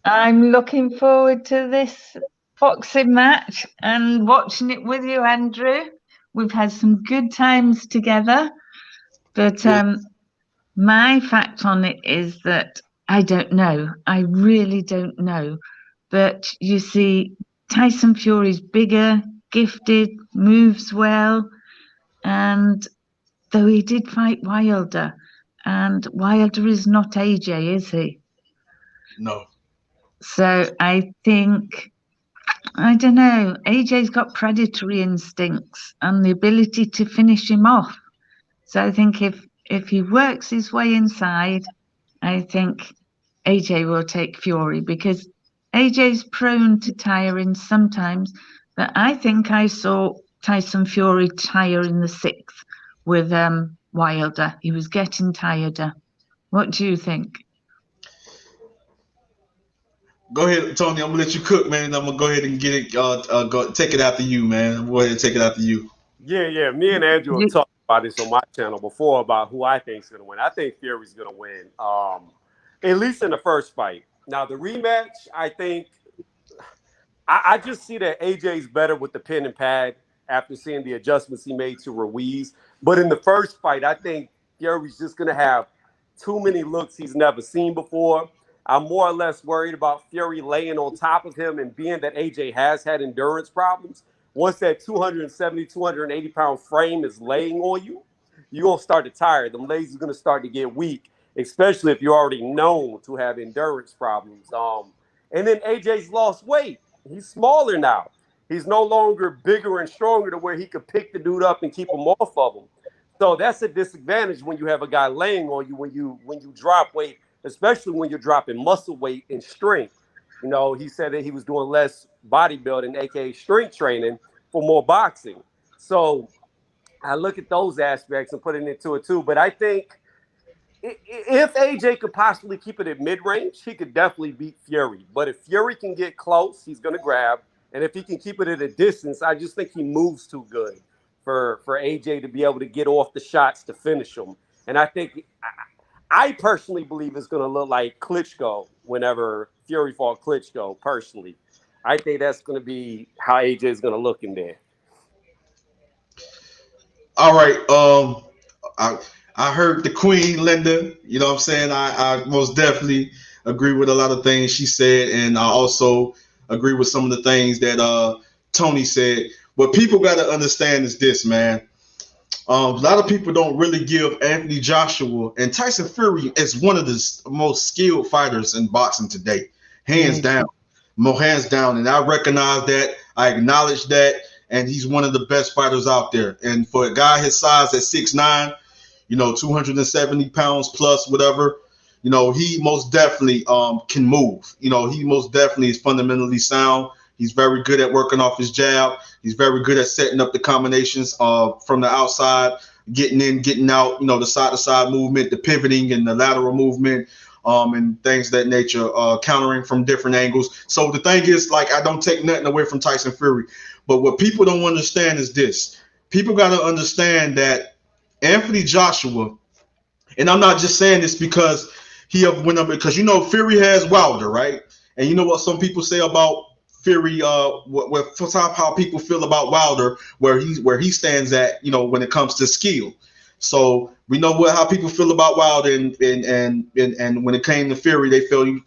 I'm looking forward to this boxing match and watching it with you, Andrew. We've had some good times together, but my fact on it is that I don't know. I really don't know. But you see, Tyson Fury's bigger, gifted, moves well, and though he did fight Wilder, and Wilder is not AJ, is he? No. So I think, I don't know, AJ's got predatory instincts and the ability to finish him off. So I think if he works his way inside, I think AJ will take Fury because AJ's prone to tiring sometimes. But I think I saw Tyson Fury tire in the 6th. With Wilder. He was getting tireder. What do you think? Go ahead, Tony. I'm gonna let you cook, man. I'm gonna go ahead and get it. Go take it after you, man. Go ahead and take it after you. Yeah. Me and Andrew have talked about this on my channel before about who I think is gonna win. I think Fury's gonna win, at least in the first fight. Now the rematch, I think, I just see that AJ's better with the pen and pad after seeing the adjustments he made to Ruiz. But in the first fight, I think Fury's just going to have too many looks he's never seen before. I'm more or less worried about Fury laying on top of him, and being that AJ has had endurance problems. Once that 270, 280-pound frame is laying on you, you're going to start to tire. Them legs are going to start to get weak, especially if you're already known to have endurance problems. And then AJ's lost weight. He's smaller now. He's no longer bigger and stronger to where he could pick the dude up and keep him off of him. So that's a disadvantage when you have a guy laying on you when you drop weight, especially when you're dropping muscle weight and strength. He said that he was doing less bodybuilding, aka strength training, for more boxing. So I look at those aspects and put it into it too. But I think if AJ could possibly keep it at mid-range, he could definitely beat Fury. But if Fury can get close, he's going to grab. And if he can keep it at a distance, I just think he moves too good for AJ to be able to get off the shots to finish him. And I think I personally believe it's going to look like Klitschko whenever Fury fought Klitschko, personally. I think that's going to be how AJ is going to look in there. All right. I heard the Queen Linda. You know what I'm saying? I most definitely agree with a lot of things she said, and I also agree with some of the things that Tony said. What people got to understand is this, man. A lot of people don't really give Anthony Joshua and Tyson Fury as one of the most skilled fighters in boxing today, hands down, hands down. And I recognize that, I acknowledge that, and he's one of the best fighters out there. And for a guy his size at 6'9", 270 pounds plus, whatever, he most definitely can move. He most definitely is fundamentally sound. He's very good at working off his jab. He's very good at setting up the combinations from the outside, getting in, getting out, the side-to-side movement, the pivoting and the lateral movement, and things of that nature, countering from different angles. So the thing is, I don't take nothing away from Tyson Fury. But what people don't understand is this. People got to understand that Anthony Joshua, and I'm not just saying this because he went up, because Fury has Wilder, right? And you know what some people say about Fury, how people feel about Wilder, where he stands at, when it comes to skill. So we know how people feel about Wilder, and when it came to Fury, they feel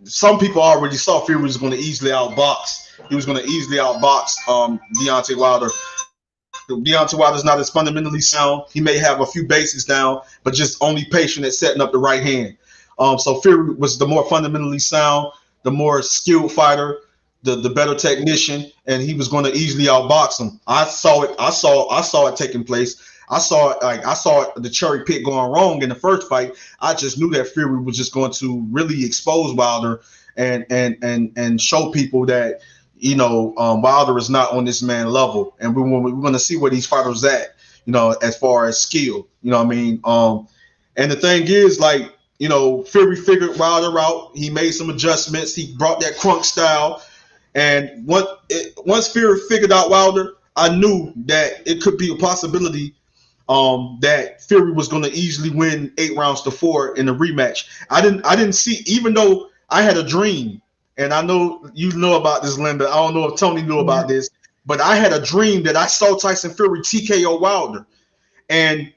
some people already saw Fury was going to easily outbox. He was going to easily outbox Deontay Wilder. Deontay Wilder's not as fundamentally sound. He may have a few bases down, but just only patient at setting up the right hand. So Fury was the more fundamentally sound, the more skilled fighter, the better technician, and he was going to easily outbox him. I saw it. I saw it taking place. I saw the cherry pick going wrong in the first fight. I just knew that Fury was just going to really expose Wilder and show people that Wilder is not on this man level, and we're going to see where these fighters at, as far as skill. And the thing is, Fury figured Wilder out. He made some adjustments. He brought that crunk style. And once Fury figured out Wilder, I knew that it could be a possibility that Fury was going to easily win 8-4 in the rematch. I didn't see, even though I had a dream, and I know you know about this, Linda. I don't know if Tony knew about this, but I had a dream that I saw Tyson Fury TKO Wilder, and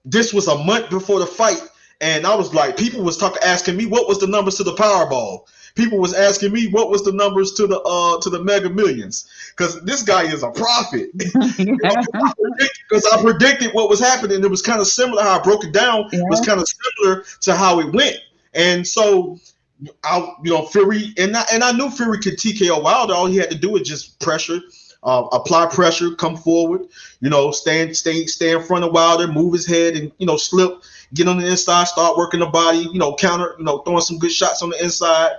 this was a month before the fight. And I was like, people was asking me what was the numbers to the Powerball. People was asking me what was the numbers to the Mega Millions, because this guy is a prophet. Because I predicted what was happening. It was kind of similar how I broke it down. It was kind of similar to how it went. And so, Fury, and I knew Fury could TKO Wilder. All he had to do was just pressure, apply pressure, come forward, stay in front of Wilder, move his head, and slip, get on the inside, start working the body, counter, throwing some good shots on the inside.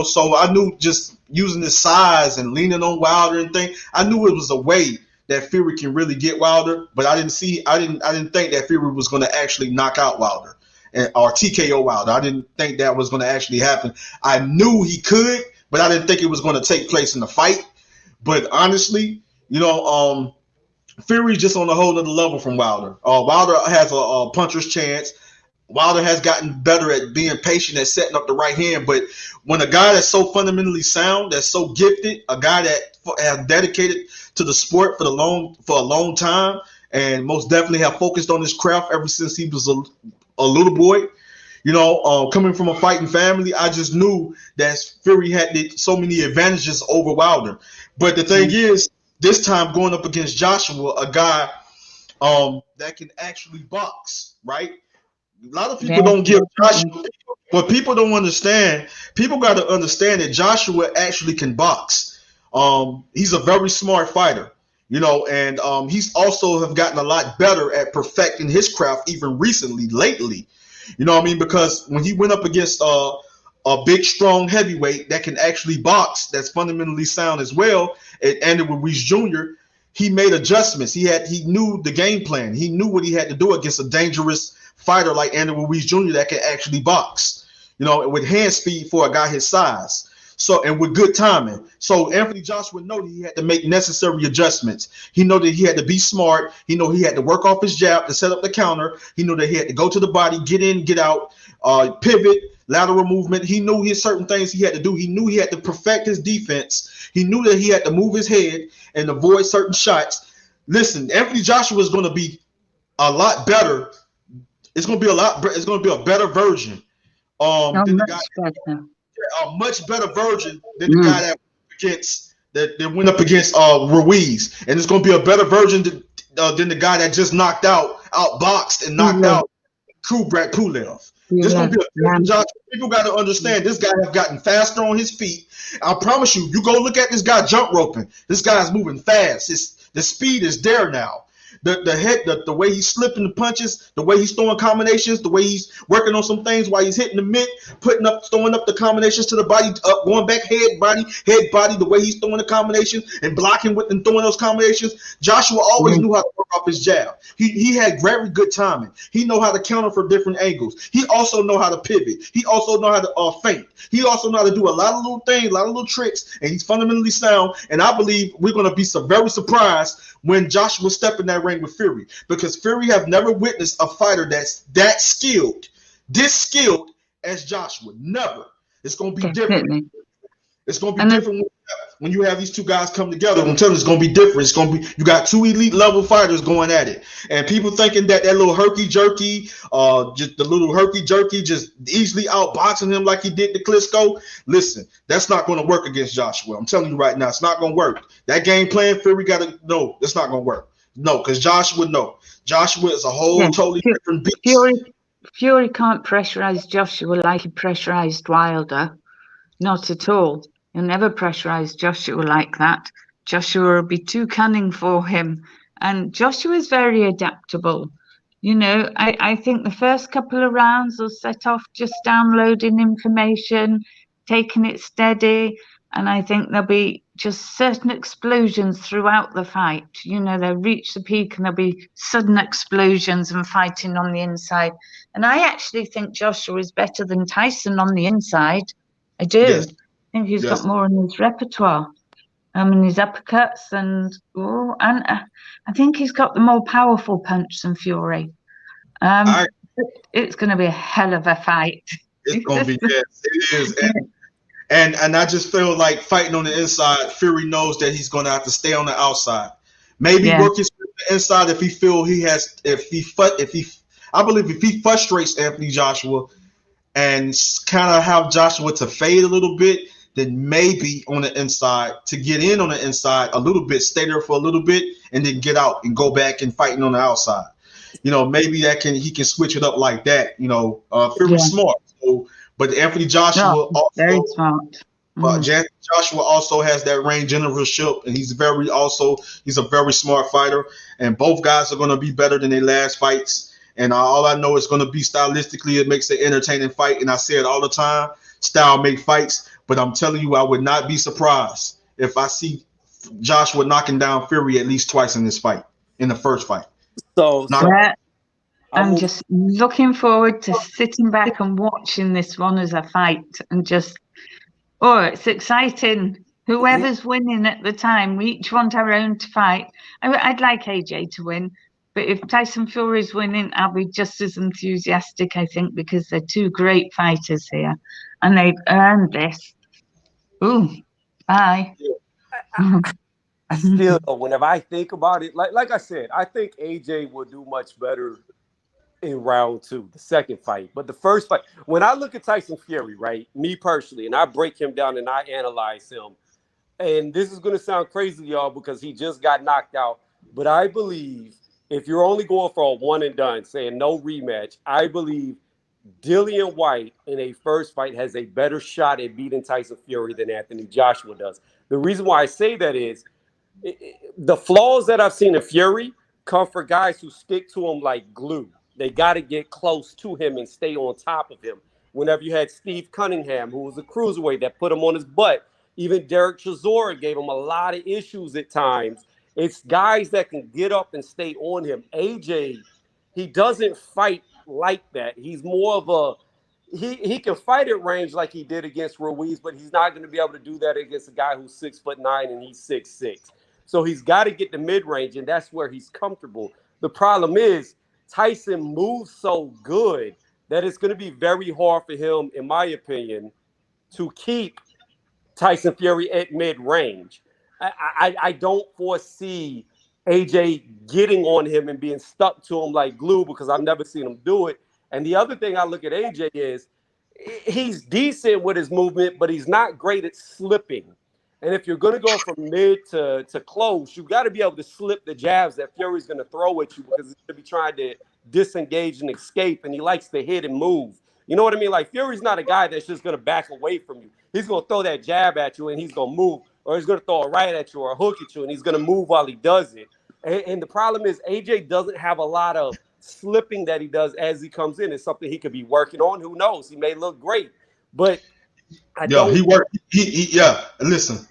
So I knew just using his size and leaning on Wilder and things, I knew it was a way that Fury can really get Wilder, but I didn't think that Fury was going to actually knock out Wilder or TKO Wilder. I didn't think that was going to actually happen. I knew he could, but I didn't think it was going to take place in the fight. But honestly, Fury's just on a whole other level from Wilder. Wilder has a puncher's chance. Wilder has gotten better at being patient, at setting up the right hand. But when a guy that's so fundamentally sound, that's so gifted, a guy that has dedicated to the sport for a long time, and most definitely have focused on his craft ever since he was a little boy, coming from a fighting family, I just knew that Fury had so many advantages over Wilder. But the thing is, this time going up against Joshua, a guy that can actually box, right? A lot of people don't give Joshua, what people don't understand, people got to understand that Joshua actually can box. He's a very smart fighter, and he's also have gotten a lot better at perfecting his craft even lately. Because when he went up against a big, strong heavyweight that can actually box, that's fundamentally sound as well, it ended with Reese Jr., he made adjustments. He knew the game plan. He knew what he had to do against a dangerous fighter like Andy Ruiz Jr. that can actually box, with hand speed for a guy his size. So, and with good timing. So Anthony Joshua knew that he had to make necessary adjustments. He knew that he had to be smart. He knew he had to work off his jab to set up the counter. He knew that he had to go to the body, get in, get out, pivot, lateral movement. He knew his certain things he had to do. He knew he had to perfect his defense. He knew that he had to move his head and avoid certain shots. Listen, Anthony Joshua is going to be a lot better. It's going to be a better version. Than the guy, a much better version than the guy that went up against Ruiz, and it's going to be a better version than the guy that just outboxed and knocked out Kubrat Pulev. This going to be a Joshua. People got to understand this guy has gotten faster on his feet. I promise you, you go look at this guy jump roping. This guy's moving fast. The speed is there now. The way he's slipping the punches, the way he's throwing combinations, the way he's working on some things while he's hitting the mitt, throwing up the combinations to the body, up, going back, head, body, the way he's throwing the combinations and blocking with and throwing those combinations. Joshua always knew how to work off his jab. He had very good timing. He know how to counter for different angles. He also know how to pivot. He also know how to feint. He also know how to do a lot of little things, a lot of little tricks, and he's fundamentally sound. And I believe we're going to be very surprised when Joshua step in that ring with Fury, because Fury have never witnessed a fighter that's that skilled, this skilled as Joshua. Never. It's going to be different. It's going to be different when you have these two guys come together. I'm telling you, it's going to be different. It's going to be, you got two elite level fighters going at it, and people thinking that little herky jerky, just easily outboxing him like he did to Klitschko. Listen, that's not going to work against Joshua. I'm telling you right now, it's not going to work. That game plan, Fury got to know it's not going to work. No, because Joshua is a whole totally different beast. Fury can't pressurize Joshua like he pressurized Wilder. Not at all. He'll never pressurize Joshua like that. Joshua will be too cunning for him. And Joshua is very adaptable. I think the first couple of rounds will set off just downloading information, taking it steady. And I think there'll be just certain explosions throughout the fight. They'll reach the peak and there'll be sudden explosions and fighting on the inside. And I actually think Joshua is better than Tyson on the inside. I do. Yes. I think he's got more in his repertoire. In his uppercuts and I think he's got the more powerful punch than Fury. It's going to be a hell of a fight. It's going to be, yes, it is. And I just feel like fighting on the inside, Fury knows that he's going to have to stay on the outside. Maybe work his inside if he feel he has. I believe if he frustrates Anthony Joshua and kind of have Joshua to fade a little bit, then maybe on the inside to get in on the inside a little bit, stay there for a little bit, and then get out and go back and fighting on the outside. Maybe he can switch it up like that. Fury's smart. So, but Anthony Joshua very smart. Joshua also has that ring generalship, and he's a very smart fighter. And both guys are going to be better than their last fights. And all I know is going to be stylistically, it makes an entertaining fight. And I say it all the time, style make fights. But I'm telling you, I would not be surprised if I see Joshua knocking down Fury at least twice in the first fight. I'm just looking forward to sitting back and watching this one as a fight and it's exciting. Whoever's winning at the time, we each want our own to fight. I'd like AJ to win, but if Tyson Fury's winning, I'll be just as enthusiastic, I think, because they're two great fighters here and they've earned this. Ooh, bye. I still, whenever I think about it, like I said, I think AJ will do much better in round 2, the second fight. But the first fight, when I look at Tyson Fury, right, me personally, and I break him down and I analyze him, and this is going to sound crazy, y'all, because he just got knocked out, but I believe if you're only going for a one and done, saying no rematch, I believe Dillian White in a first fight has a better shot at beating Tyson Fury than Anthony Joshua does. The reason why I say that is the flaws that I've seen in Fury come for guys who stick to him like glue. They got to get close to him and stay on top of him. Whenever you had Steve Cunningham, who was a cruiserweight that put him on his butt, even Derek Chisora gave him a lot of issues at times. It's guys that can get up and stay on him. AJ, he doesn't fight like that. He's more of a he can fight at range like he did against Ruiz, but he's not going to be able to do that against a guy who's 6'9" and he's 6'6". So he's got to get the mid range, and that's where he's comfortable. The problem is Tyson moves so good that it's going to be very hard for him, in my opinion, to keep Tyson Fury at mid range. I don't foresee AJ getting on him and being stuck to him like glue because I've never seen him do it. And the other thing I look at AJ is he's decent with his movement, but he's not great at slipping. And if you're going to go from mid to close, you've got to be able to slip the jabs that Fury's going to throw at you because he's going to be trying to disengage and escape, and he likes to hit and move. You know what I mean? Like, Fury's not a guy that's just going to back away from you. He's going to throw that jab at you, and he's going to move, or he's going to throw a right at you or a hook at you, and he's going to move while he does it. And the problem is AJ doesn't have a lot of slipping that he does as he comes in. It's something he could be working on. Who knows? He may look great, but he worked. Listen,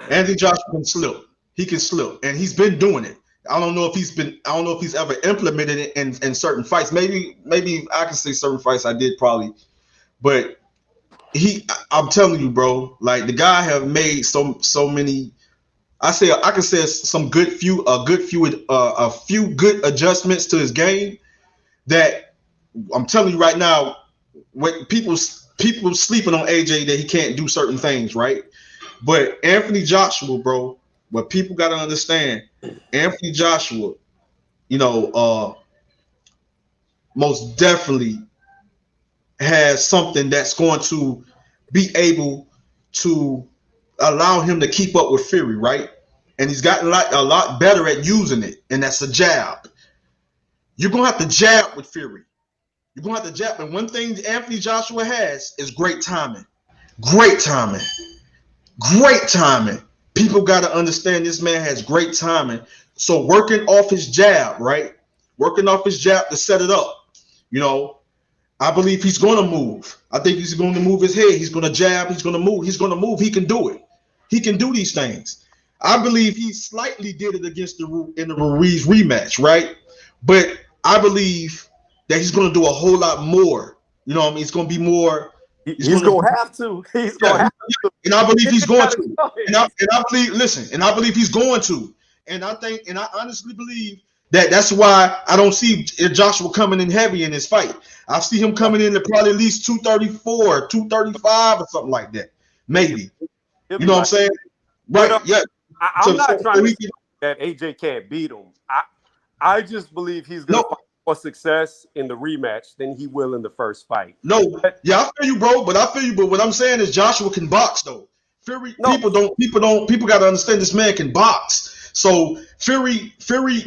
Anthony Joshua can slip. He can slip, and he's been doing it. I don't know if he's ever implemented it in certain fights. Maybe I can say certain fights I did probably, but I'm telling you, bro, like the guy have made so many. I can say a few good adjustments to his game that I'm telling you right now, when people sleeping on AJ that he can't do certain things, right? But Anthony Joshua, bro, what people got to understand, Anthony Joshua, most definitely has something that's going to be able to allow him to keep up with Fury, right? And he's gotten a lot better at using it, and that's a jab. You're going to have to jab with Fury. You're going to have to jab. And one thing Anthony Joshua has is great timing. Great timing. Great timing. People got to understand this man has great timing. So working off his jab, right? Working off his jab to set it up. I believe he's going to move. I think he's going to move his head. He's going to jab. He's going to move. He's going to move. He can do it. He can do these things. I believe he slightly did it against in the Ruiz rematch, right? But I believe that he's going to do a whole lot more. You know what I mean? It's going to be more. He's going to have to. He's going to have to. And I believe he's going to. And I believe he's going to. And I honestly believe that's why I don't see Joshua coming in heavy in this fight. I see him coming in at probably at least 234, 235 or something like that. Maybe. You know what I'm saying? Right. Yeah. I'm not trying to say that AJ can't beat him. I just believe he's going to fight more success in the rematch than he will in the first fight. No. Yeah, I feel you, bro. But what I'm saying is Joshua can box, though. Fury, people got to understand this man can box. So Fury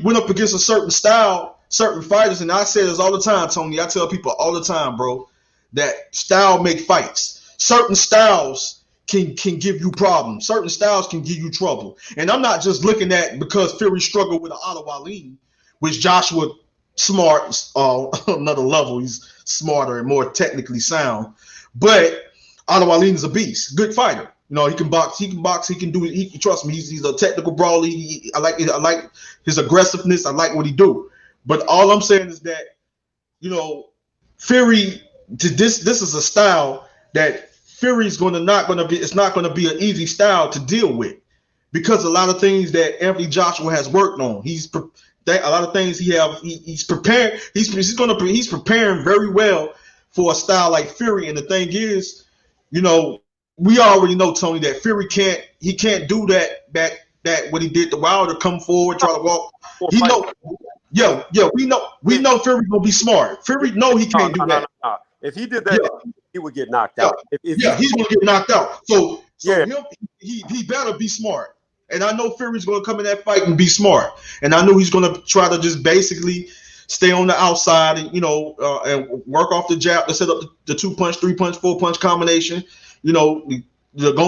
went up against a certain style, certain fighters, and I say this all the time, Tony. I tell people all the time, bro, that style make fights. Certain styles can give you problems. Certain styles can give you trouble. And I'm not just looking at because Fury struggled with an Ottawa, which Joshua smart another level. He's smarter and more technically sound. But Ottawa is a beast, good fighter. He can box. He can do it. He trust me. He's a technical brawler. I like his aggressiveness. I like what he do. But all I'm saying is that, Fury. This is a style that Fury's it's not going to be an easy style to deal with because a lot of things that Anthony Joshua has worked on. A lot of things he's prepared. He's preparing very well for a style like Fury. And the thing is, we already know, Tony, that Fury can't do that what he did to Wilder, come forward, try to walk. We know Fury's gonna be smart. Fury know he can't do that. No. If he did that, he would get knocked out. He's gonna get knocked out. So he better be smart. And I know Fury's gonna come in that fight and be smart. And I know he's gonna try to just basically stay on the outside and and work off the jab to set up the 2-punch, 3-punch, 4-punch combination. Go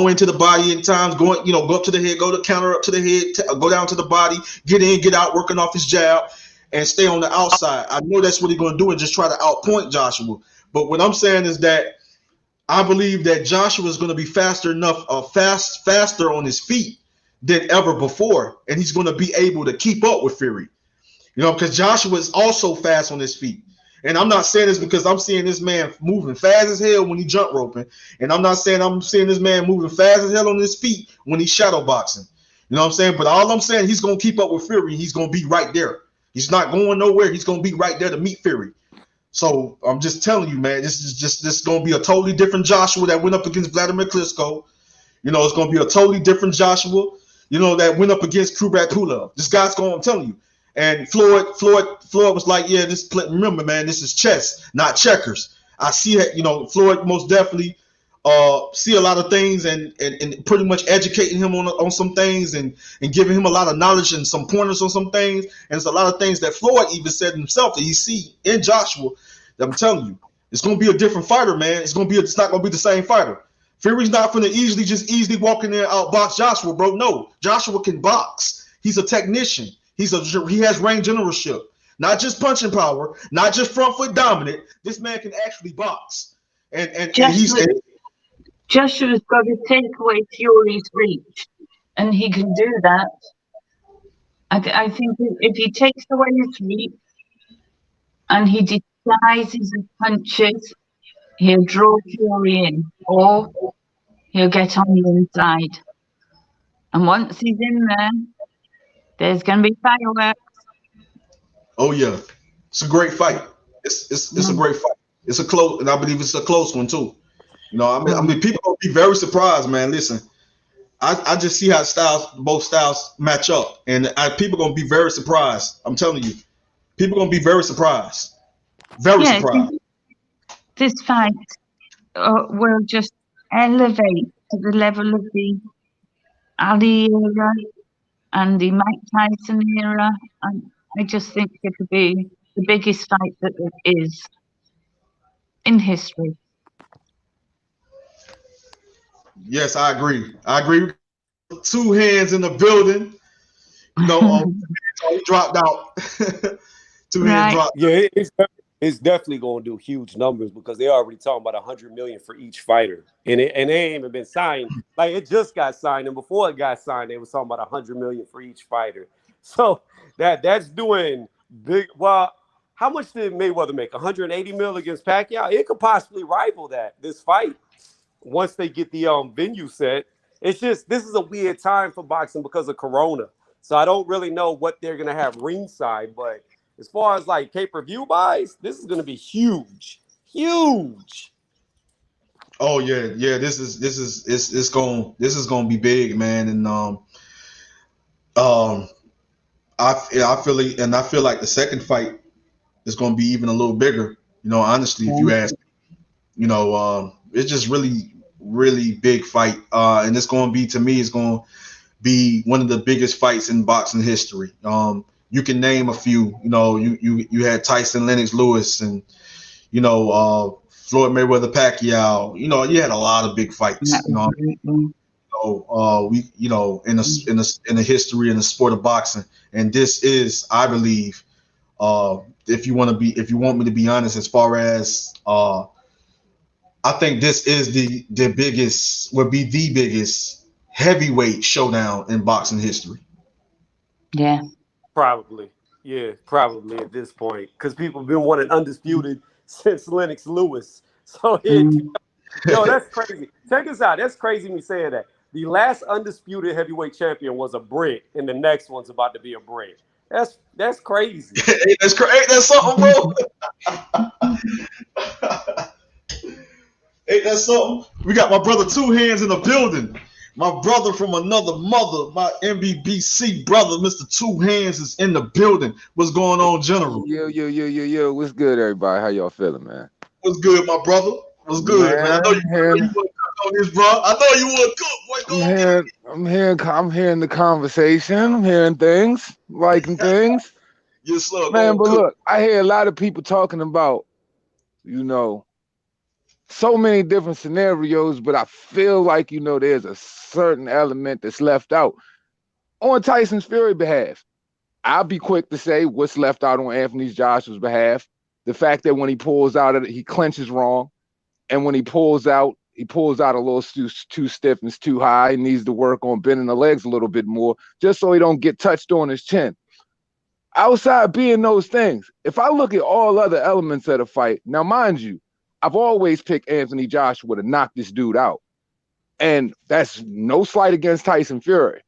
into the body in times, go up to the head, go to counter up to the head, go down to the body, get in, get out, working off his jab, and stay on the outside. I know that's what he's going to do and just try to outpoint Joshua. But what I'm saying is that I believe that Joshua is going to be faster on his feet than ever before, and he's going to be able to keep up with Fury. You know, because Joshua is also fast on his feet. And I'm not saying this because I'm seeing this man moving fast as hell when he jump roping. And I'm not saying I'm seeing this man moving fast as hell on his feet when he's shadow boxing. You know what I'm saying? But all I'm saying, he's going to keep up with Fury. He's going to be right there. He's not going nowhere. He's going to be right there to meet Fury. So I'm just telling you, man, this going to be a totally different Joshua that went up against Vladimir Klitschko. You know, it's going to be a totally different Joshua, you know, that went up against Kubrat Pulev. This guy's going, I'm telling you. And Floyd was like, yeah, remember, man, this is chess, not checkers. I see it, you know, Floyd most definitely see a lot of things and pretty much educating him on some things and giving him a lot of knowledge and some pointers on some things. And it's a lot of things that Floyd even said himself that he see in Joshua that I'm telling you, it's going to be a different fighter, man. It's not going to be the same fighter. Fury's not going to easily walk in there and outbox Joshua, bro. No, Joshua can box. He's a technician. He has range generalship, not just punching power, not just front foot dominant. This man can actually box, and Joshua's got to take away Fury's reach, and he can do that. I think if he takes away his reach and he disguises his punches, he'll draw Fury in, or he'll get on the inside. And once he's in there, there's going to be fireworks. Oh yeah, it's a great fight. It's a great fight. It's a close, and I believe it's a close one too. You know, I mean, people gonna be very surprised, man. Listen, I just see how both styles match up, and people gonna be very surprised. I'm telling you, people gonna be very surprised, surprised. This fight will just elevate to the level of the Ali era and the Mike Tyson era, and I just think it could be the biggest fight that there is in history. Yes, I agree. Two hands in the building. You know, he dropped out. Two hands dropped. Yeah, it's definitely going to do huge numbers because they're already talking about $100 million for each fighter, and they ain't even been signed. Like it just got signed, and before it got signed, they was talking about $100 million for each fighter. So that's doing big. Well, how much did Mayweather make? 180 mil against Pacquiao. It could possibly rival that this fight once they get the venue set. It's just this is a weird time for boxing because of Corona. So I don't really know what they're gonna have ringside, but as far as like pay-per-view buys, this is gonna be huge. Oh yeah. This is gonna be big, man. And I feel like the second fight is gonna be even a little bigger. You know, honestly, if you ask me, you know, it's just really big fight. And it's gonna be, to me, it's gonna be one of the biggest fights in boxing history. You can name a few. You know, you had Tyson, Lennox Lewis, and you know, Floyd Mayweather, Pacquiao. You know, you had a lot of big fights. You know, we, you know, in the history in the sport of boxing, and this is, I believe, if you want me to be honest, as far as I think this is the biggest heavyweight showdown in boxing history. Yeah. Probably at this point, because people have been wanting undisputed since Lennox Lewis. So yo, that's crazy. Check this out. That's crazy me saying that. The last undisputed heavyweight champion was a Brit, and the next one's about to be a Brit. That's crazy. Hey, that's crazy. Ain't that something, bro? Ain't that something? We got my brother Two Hands in the building. My brother from another mother, my MBBC brother, Mr. Two Hands, is in the building. What's going on, General? Yo. What's good, everybody? How y'all feeling, man? What's good, my brother? What's good, man? I know you want to cook on this, bro. I know you want to cook. Boy, I'm hearing the conversation. I'm hearing things, liking things. Yes, sir. Man, but look, I hear a lot of people talking about, you know, so many different scenarios, but I feel like, you know, there's a certain element that's left out on Tyson's Fury behalf. I'll be quick to say what's left out on Anthony Joshua's behalf. The fact that when he pulls out of it, he clenches wrong. And when he pulls out, He pulls out a little too stiff and it's too high. He needs to work on bending the legs a little bit more just so he don't get touched on his chin. Outside being those things, if I look at all other elements of the fight, now mind you, I've always picked Anthony Joshua to knock this dude out. And that's no slight against Tyson Fury.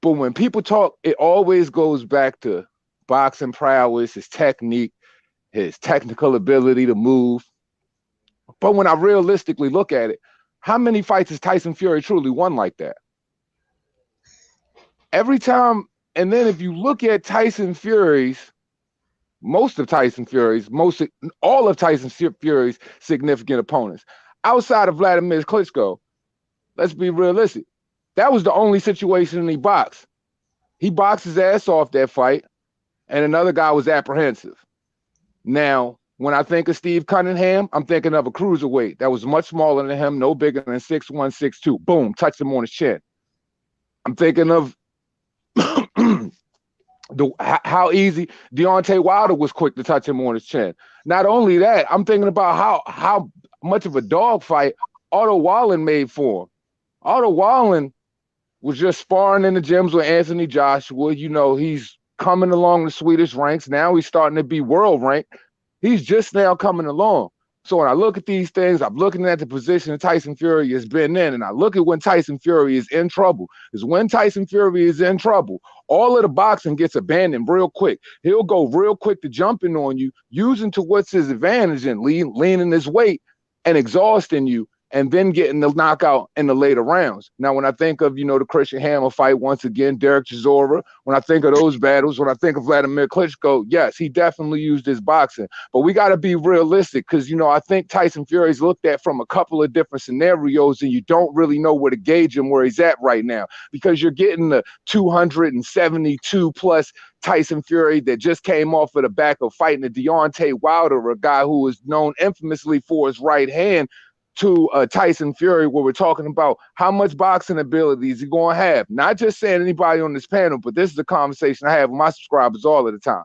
But when people talk, it always goes back to boxing prowess, his technique, his technical ability to move. But when I realistically look at it, how many fights has Tyson Fury truly won like that? Every time. And then if you look at all of Tyson Fury's significant opponents, outside of Vladimir Klitschko, let's be realistic. That was the only situation he boxed. He boxed his ass off that fight, and another guy was apprehensive. Now, when I think of Steve Cunningham, I'm thinking of a cruiserweight that was much smaller than him, no bigger than 6'1", 6'2". Boom, touched him on his chin. I'm thinking of how easy Deontay Wilder was quick to touch him on his chin. Not only that, I'm thinking about how much of a dogfight Otto Wallen made for him. Otto Wallen was just sparring in the gyms with Anthony Joshua. You know, he's coming along the Swedish ranks. Now he's starting to be world ranked. He's just now coming along. So when I look at these things, I'm looking at the position that Tyson Fury has been in, and I look at when Tyson Fury is in trouble. Because when Tyson Fury is in trouble, all of the boxing gets abandoned real quick. He'll go real quick to jumping on you, using to what's his advantage and leaning his weight and exhausting you, and then getting the knockout in the later rounds. Now, when I think of, the Christian Hammer fight, once again, Derek Chisora, when I think of those battles, when I think of Vladimir Klitschko, yes, he definitely used his boxing. But we got to be realistic because, I think Tyson Fury's looked at from a couple of different scenarios, and you don't really know where to gauge him where he's at right now because you're getting the 272-plus Tyson Fury that just came off of the back of fighting a Deontay Wilder, a guy who is known infamously for his right hand, to Tyson Fury, where we're talking about how much boxing ability is he going to have. Not just saying anybody on this panel, but this is a conversation I have with my subscribers all of the time.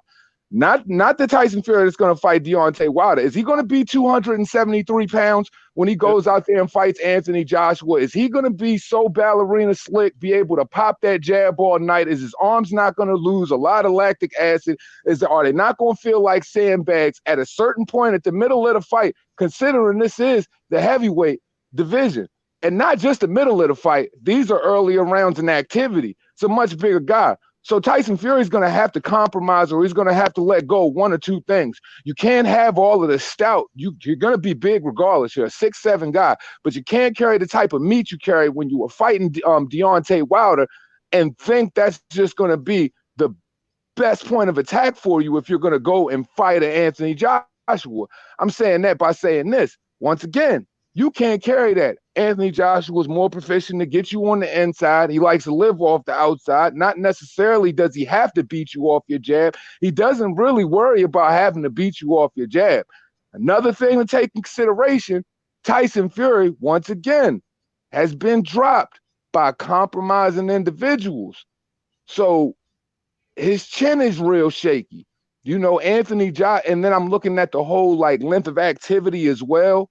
Not the Tyson Fury that's going to fight Deontay Wilder. Is he going to be 273 pounds when he goes out there and fights Anthony Joshua? Is he going to be so ballerina slick, be able to pop that jab all night? Is his arms not going to lose a lot of lactic acid? Are they not going to feel like sandbags at a certain point at the middle of the fight, considering this is the heavyweight division? And not just the middle of the fight. These are earlier rounds in activity. It's a much bigger guy. So Tyson Fury is going to have to compromise, or he's going to have to let go of one or two things. You can't have all of the stout. You're going to be big regardless. You're a 6'7" guy, but you can't carry the type of meat you carry when you were fighting Deontay Wilder and think that's just going to be the best point of attack for you if you're going to go and fight an Anthony Joshua. I'm saying that by saying this. Once again, you can't carry that. Anthony Joshua is more proficient to get you on the inside. He likes to live off the outside. Not necessarily does he have to beat you off your jab. He doesn't really worry about having to beat you off your jab. Another thing to take in consideration, Tyson Fury, once again, has been dropped by compromising individuals. So his chin is real shaky. Anthony Joshua, and then I'm looking at the whole length of activity as well.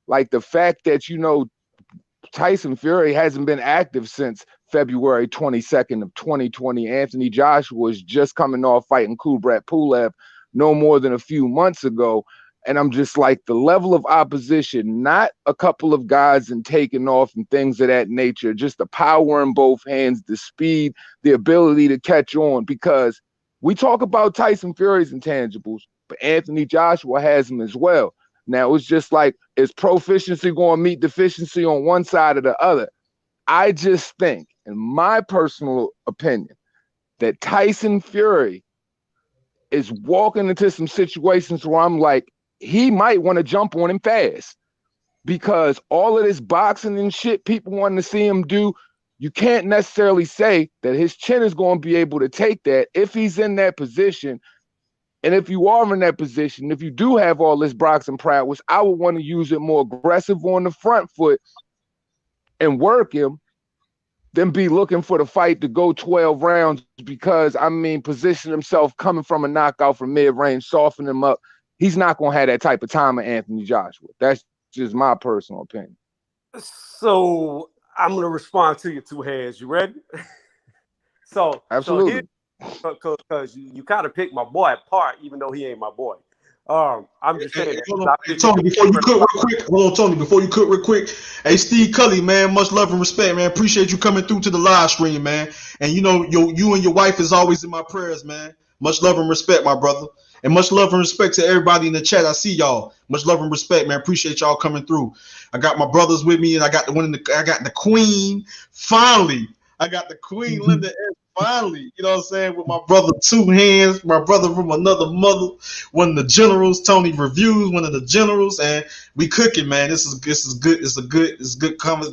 Like the fact that, Tyson Fury hasn't been active since February 22nd of 2020. Anthony Joshua was just coming off fighting Kubrat Pulev no more than a few months ago. And I'm just like, the level of opposition, not a couple of guys and taking off and things of that nature, just the power in both hands, the speed, the ability to catch on. Because we talk about Tyson Fury's intangibles, but Anthony Joshua has them as well. Now, it's just like, is proficiency going to meet deficiency on one side or the other? I just think, in my personal opinion, that Tyson Fury is walking into some situations where I'm like, he might want to jump on him fast because all of this boxing and shit people want to see him do, you can't necessarily say that his chin is going to be able to take that if he's in that position. And if you are in that position, if you do have all this boxing prowess, I would want to use it more aggressive on the front foot and work him than be looking for the fight to go 12 rounds because, position himself coming from a knockout from mid-range, soften him up. He's not going to have that type of time of Anthony Joshua. That's just my personal opinion. So I'm gonna respond to your two hands. You ready? So here, Absolutely. because you kind of picked my boy apart, even though he ain't my boy. I'm just saying that. Hold on. Hey, Tony, before you cook real quick. Hold on, Tony, before you cook real quick. Hey, Steve Cully, man, much love and respect, man. Appreciate you coming through to the live stream, man. And you know, you and your wife is always in my prayers, man. Much love and respect, my brother. And much love and respect to everybody in the chat. I see y'all. Much love and respect, man. Appreciate y'all coming through. I got my brothers with me, and I got I got the queen. Finally, I got the queen, Linda. Finally, you know what I'm saying? With my brother, two hands, my brother from another mother, one of the generals, Tony Reviews, one of the generals, and we cooking, man. This is good.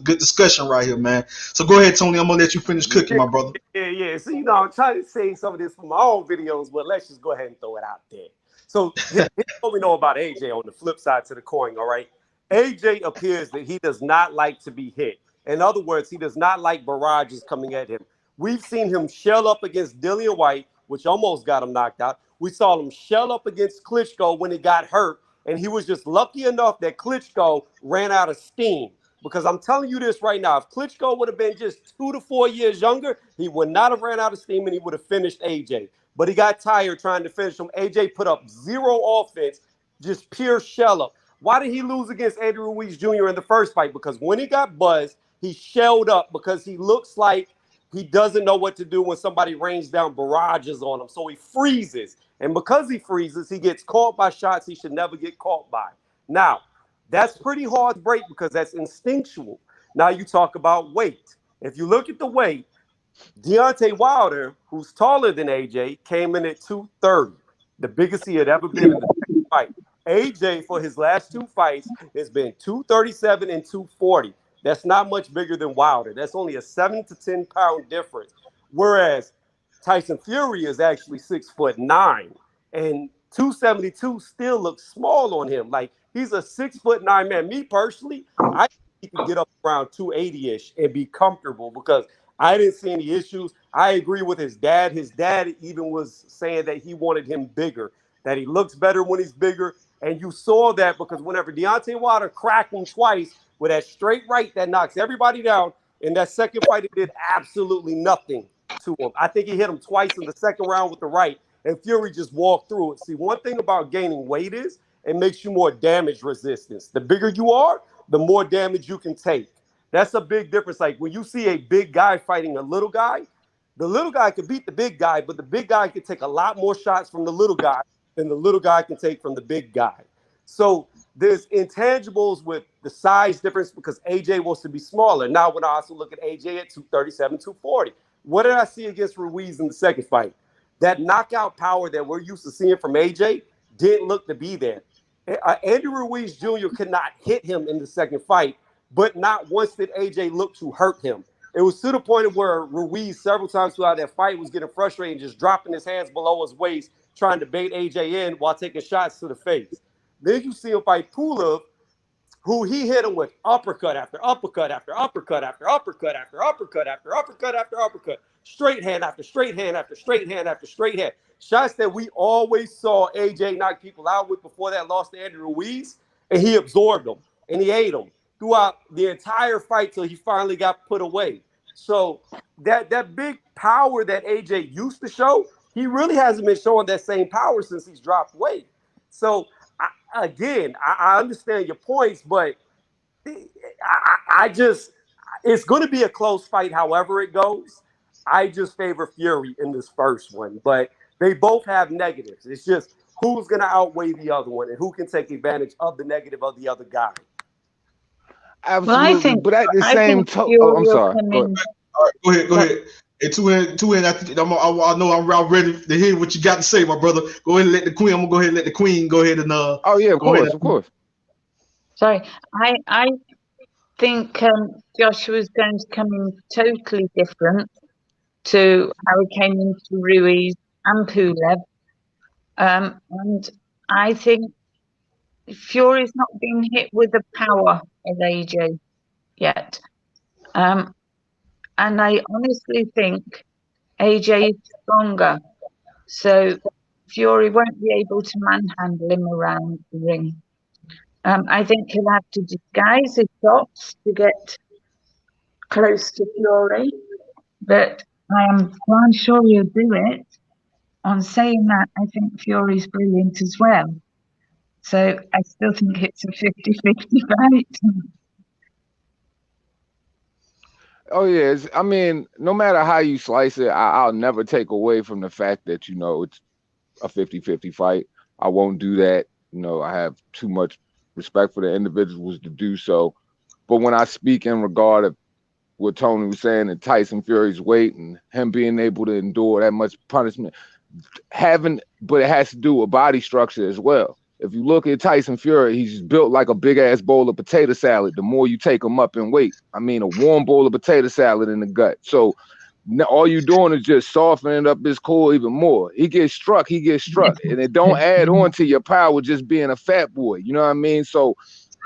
Good discussion right here, man. So go ahead, Tony. I'm gonna let you finish cooking, my brother. Yeah. So I'm trying to say some of this from my own videos, but let's just go ahead and throw it out there. So here's what we know about AJ on the flip side to the coin. All right, AJ appears that he does not like to be hit. In other words, he does not like barrages coming at him. We've seen him shell up against Dillian White, which almost got him knocked out. We saw him shell up against Klitschko when he got hurt, and he was just lucky enough that Klitschko ran out of steam. Because I'm telling you this right now, if Klitschko would have been just 2 to 4 years younger, he would not have ran out of steam and he would have finished AJ. But he got tired trying to finish him. AJ put up zero offense, just pure shell up. Why did he lose against Andy Ruiz Jr. in the first fight? Because when he got buzzed, he shelled up because he looks like he doesn't know what to do when somebody rains down barrages on him. So he freezes. And because he freezes, he gets caught by shots he should never get caught by. Now, that's pretty hard to break because that's instinctual. Now you talk about weight. If you look at the weight, Deontay Wilder, who's taller than AJ, came in at 230, the biggest he had ever been in the second fight. AJ, for his last two fights, has been 237 and 240. That's not much bigger than Wilder. That's only a 7 to 10 pound difference. Whereas Tyson Fury is actually 6'9", and 272 still looks small on him. Like, he's a 6'9" man. Me personally, I think he could get up around 280-ish and be comfortable because I didn't see any issues. I agree with his dad. His dad even was saying that he wanted him bigger, that he looks better when he's bigger. And you saw that because whenever Deontay Wilder cracked him twice with that straight right that knocks everybody down, in that second fight, it did absolutely nothing to him. I think he hit him twice in the second round with the right, and Fury just walked through it. See, one thing about gaining weight is it makes you more damage resistance. The bigger you are, the more damage you can take. That's a big difference. Like when you see a big guy fighting a little guy, the little guy could beat the big guy, but the big guy could take a lot more shots from the little guy than the little guy can take from the big guy. So there's intangibles with the size difference because AJ wants to be smaller. Now, when I also look at AJ at 237, 240, what did I see against Ruiz in the second fight? That knockout power that we're used to seeing from AJ didn't look to be there. Andy Ruiz Jr. could not hit him in the second fight, but not once did AJ look to hurt him. It was to the point of where Ruiz several times throughout that fight was getting frustrated and just dropping his hands below his waist, trying to bait AJ in while taking shots to the face. Then you see him fight Pulev, who he hit him with uppercut after uppercut after uppercut after uppercut after uppercut after uppercut after uppercut, straight hand after straight hand after straight hand after straight hand. Shots that we always saw AJ knock people out with before that loss to Andy Ruiz, and he absorbed them and he ate them throughout the entire fight till he finally got put away. So that big power that AJ used to show, he really hasn't been showing that same power since he's dropped weight. So I understand your points, but I just, it's going to be a close fight however it goes. I just favor Fury in this first one, but they both have negatives. It's just who's going to outweigh the other one and who can take advantage of the negative of the other guy. Absolutely, Well, but at the same time, Fury oh, I'm will sorry. come Go ahead. in. All right, go ahead. And two in. I know I'm ready to hear what you got to say, my brother. Go ahead and let the queen. I'm gonna go ahead and let the queen go ahead and Oh yeah, of course. Sorry, I think Joshua's going to come in totally different to how he came into Ruiz and Pulev. And I think Fury's not been hit with the power of AJ yet. And I honestly think AJ is stronger. So Fury won't be able to manhandle him around the ring. I think he'll have to disguise his shots to get close to Fury, but I am quite sure he'll do it. On saying that, I think Fury's brilliant as well. So I still think it's a 50-50 fight. Oh yeah, I mean, no matter how you slice it, I'll never take away from the fact that it's a 50-50 fight. I won't do that. I have too much respect for the individuals to do so. But when I speak in regard of what Tony was saying and Tyson Fury's weight and him being able to endure that much punishment, but it has to do with body structure as well. If you look at Tyson Fury, he's built like a big ass bowl of potato salad. The more you take him up in weight, I mean, a warm bowl of potato salad in the gut. So all you're doing is just softening up his core even more. He gets struck, and it don't add on to your power just being a fat boy. You know what I mean? So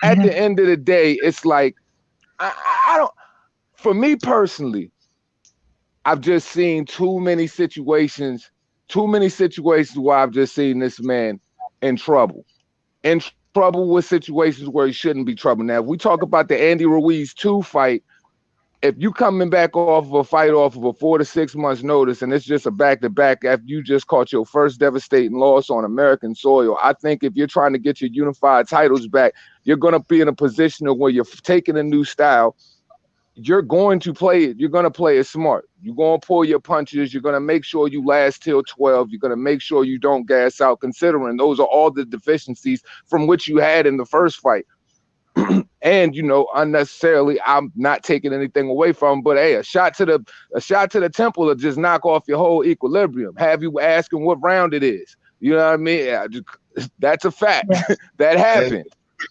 at the end of the day, it's like I don't. For me personally, I've just seen too many situations where I've just seen this man in trouble with situations where he shouldn't be trouble. Now, if we talk about the Andy Ruiz 2 fight, if you coming back off of a fight off of a 4 to 6 months notice, and it's just a back-to-back after you just caught your first devastating loss on American soil, I think if you're trying to get your unified titles back, you're going to be in a position where you're taking a new style. You're going to play it. You're going to play it smart. You're going to pull your punches. You're going to make sure you last till 12. You're going to make sure you don't gas out, considering those are all the deficiencies from which you had in the first fight. And unnecessarily, I'm not taking anything away from him, but hey, a shot to the temple will just knock off your whole equilibrium. Have you asking what round it is? You know what I mean? That's a fact. That happened.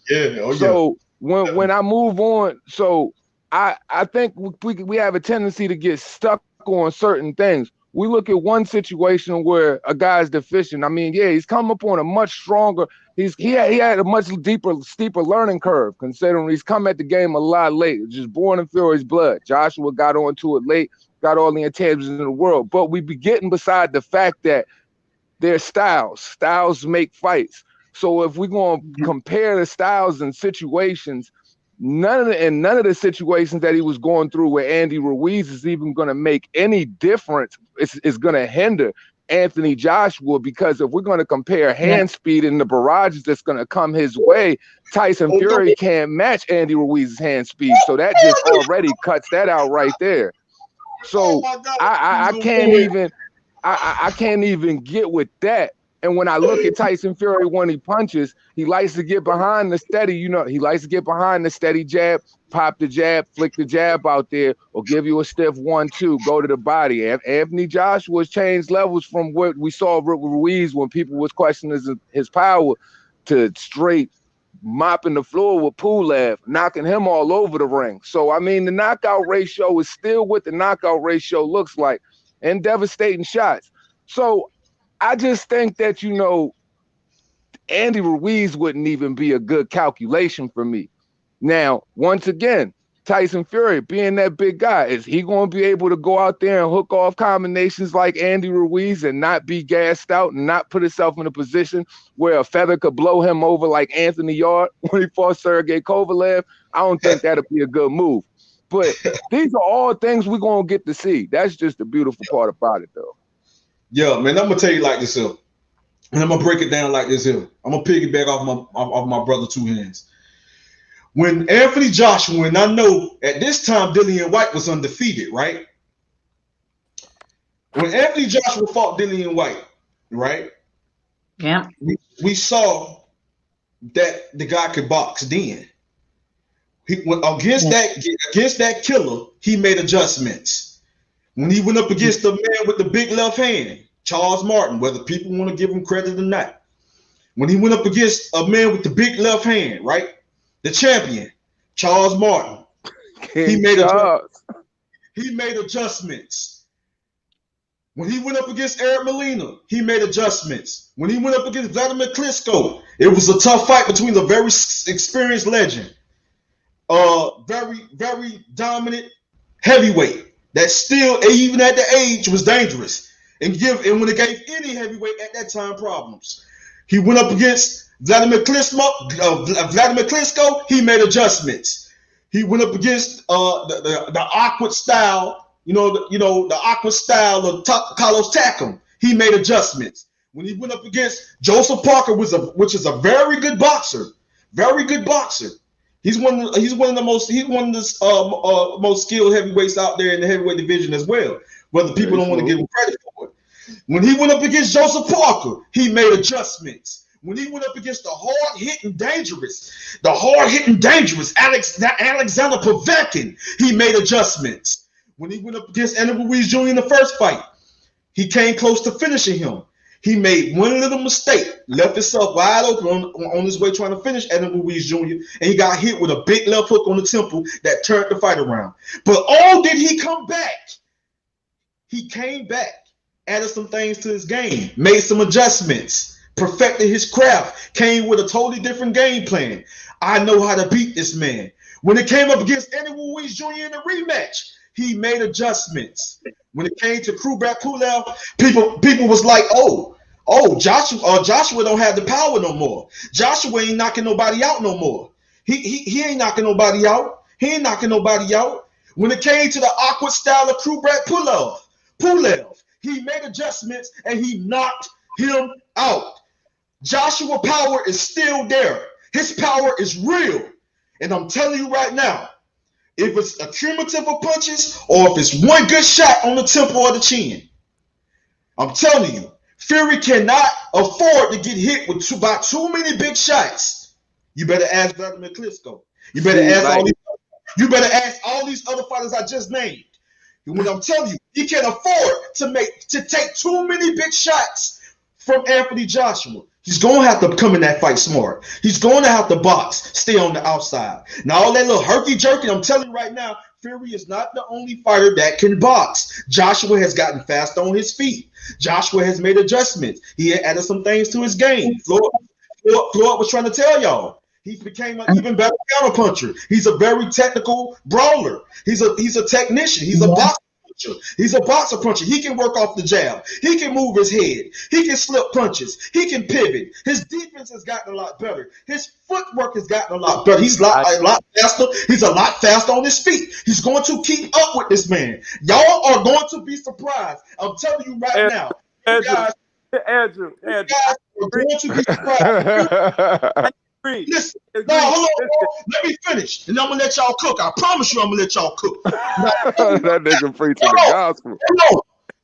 Yeah. So when I move on, so I think we have a tendency to get stuck on certain things. We look at one situation where a guy's deficient. I mean, yeah, he's come up on a much stronger. He had a much steeper learning curve, considering he's come at the game a lot late. Just born in Fury's blood. Joshua got onto it late, got all the intangibles in the world. But we be getting beside the fact that their styles make fights. So if we're going to compare the styles and situations, none of the situations that he was going through with Andy Ruiz is even going to make any difference. It's going to hinder Anthony Joshua, because if we're going to compare hand speed and the barrages that's going to come his way, Tyson Fury can't match Andy Ruiz's hand speed. So that just already cuts that out right there. So I can't even get with that. And when I look at Tyson Fury when he punches, he likes to get behind the steady, he likes to get behind the steady jab, pop the jab, flick the jab out there, or give you a stiff 1-2, go to the body. Anthony Joshua's changed levels from what we saw with Ruiz when people was questioning his power, to straight mopping the floor with Pulev, knocking him all over the ring. So, I mean, the knockout ratio is still what the knockout ratio looks like, and devastating shots. So I just think that, Andy Ruiz wouldn't even be a good calculation for me. Now, once again, Tyson Fury, being that big guy, is he going to be able to go out there and hook off combinations like Andy Ruiz and not be gassed out and not put himself in a position where a feather could blow him over like Anthony Yard when he fought Sergey Kovalev? I don't think that'll be a good move. But these are all things we're going to get to see. That's just the beautiful part about it, though. Yeah, man, I'm gonna tell you like this here, and I'm gonna break it down like this here. I'm gonna piggyback off my brother Two Hands. When Anthony Joshua, and I know at this time Dillian White was undefeated, right? When Anthony Joshua fought Dillian White, right? Yeah. We saw that the guy could box then. Against that killer, he made adjustments. When he went up against the man with the big left hand, Charles Martin, whether people want to give him credit or not, when he went up against a man with the big left hand, right, the champion, Charles Martin, he made adjustments. When he went up against Eric Molina, he made adjustments. When he went up against Vladimir Klitschko, it was a tough fight between a very experienced legend, very, very dominant heavyweight that still, even at the age, was dangerous and when it gave any heavyweight at that time problems. He went up against Vladimir Klitschko, he made adjustments. He went up against the awkward style, the awkward style of Carlos Takam. He made adjustments. When he went up against Joseph Parker, which is a very good boxer. He's one of the most skilled heavyweights out there in the heavyweight division as well. Whether people don't want to give him credit for it. When he went up against Joseph Parker, he made adjustments. When he went up against the hard-hitting dangerous Alexander Povetkin, he made adjustments. When he went up against Andy Ruiz Jr. in the first fight, he came close to finishing him. He made one little mistake, left himself wide open on his way trying to finish Andy Ruiz Jr., and he got hit with a big left hook on the temple that turned the fight around. But did he come back? He came back, added some things to his game, made some adjustments, perfected his craft, came with a totally different game plan. I know how to beat this man. When it came up against Andy Ruiz Jr. in the rematch, he made adjustments. When it came to Kubrat Pulev, people was like, Joshua don't have the power no more. Joshua ain't knocking nobody out no more. He ain't knocking nobody out. He ain't knocking nobody out. When it came to the awkward style of Kubrat Pulev, he made adjustments and he knocked him out. Joshua power is still there. His power is real. And I'm telling you right now, if it's a cumulative of punches or if it's one good shot on the temple or the chin, I'm telling you, Fury cannot afford to get hit by too many big shots. You better ask Vladimir Klitschko. You better ask all these other fighters I just named. When I'm telling you, he can't afford to take too many big shots from Anthony Joshua. He's going to have to come in that fight smart. He's going to have to box, stay on the outside. Now, all that little herky-jerky, I'm telling you right now, Fury is not the only fighter that can box. Joshua has gotten fast on his feet. Joshua has made adjustments. He had added some things to his game. Floyd was trying to tell y'all. He became an even better counterpuncher. He's a very technical brawler. He's a technician. He's a boxer. He's a boxer puncher. He can work off the jab. He can move his head. He can slip punches. He can pivot. His defense has gotten a lot better. His footwork has gotten a lot better. He's a lot faster. He's a lot faster on his feet. He's going to keep up with this man. Y'all are going to be surprised. I'm telling you right now. Andrew. You guys are going to be surprised. Listen, hold on. Let me finish, and I'm gonna let y'all cook. I promise you, I'm gonna let y'all cook. That nigga preaching the gospel.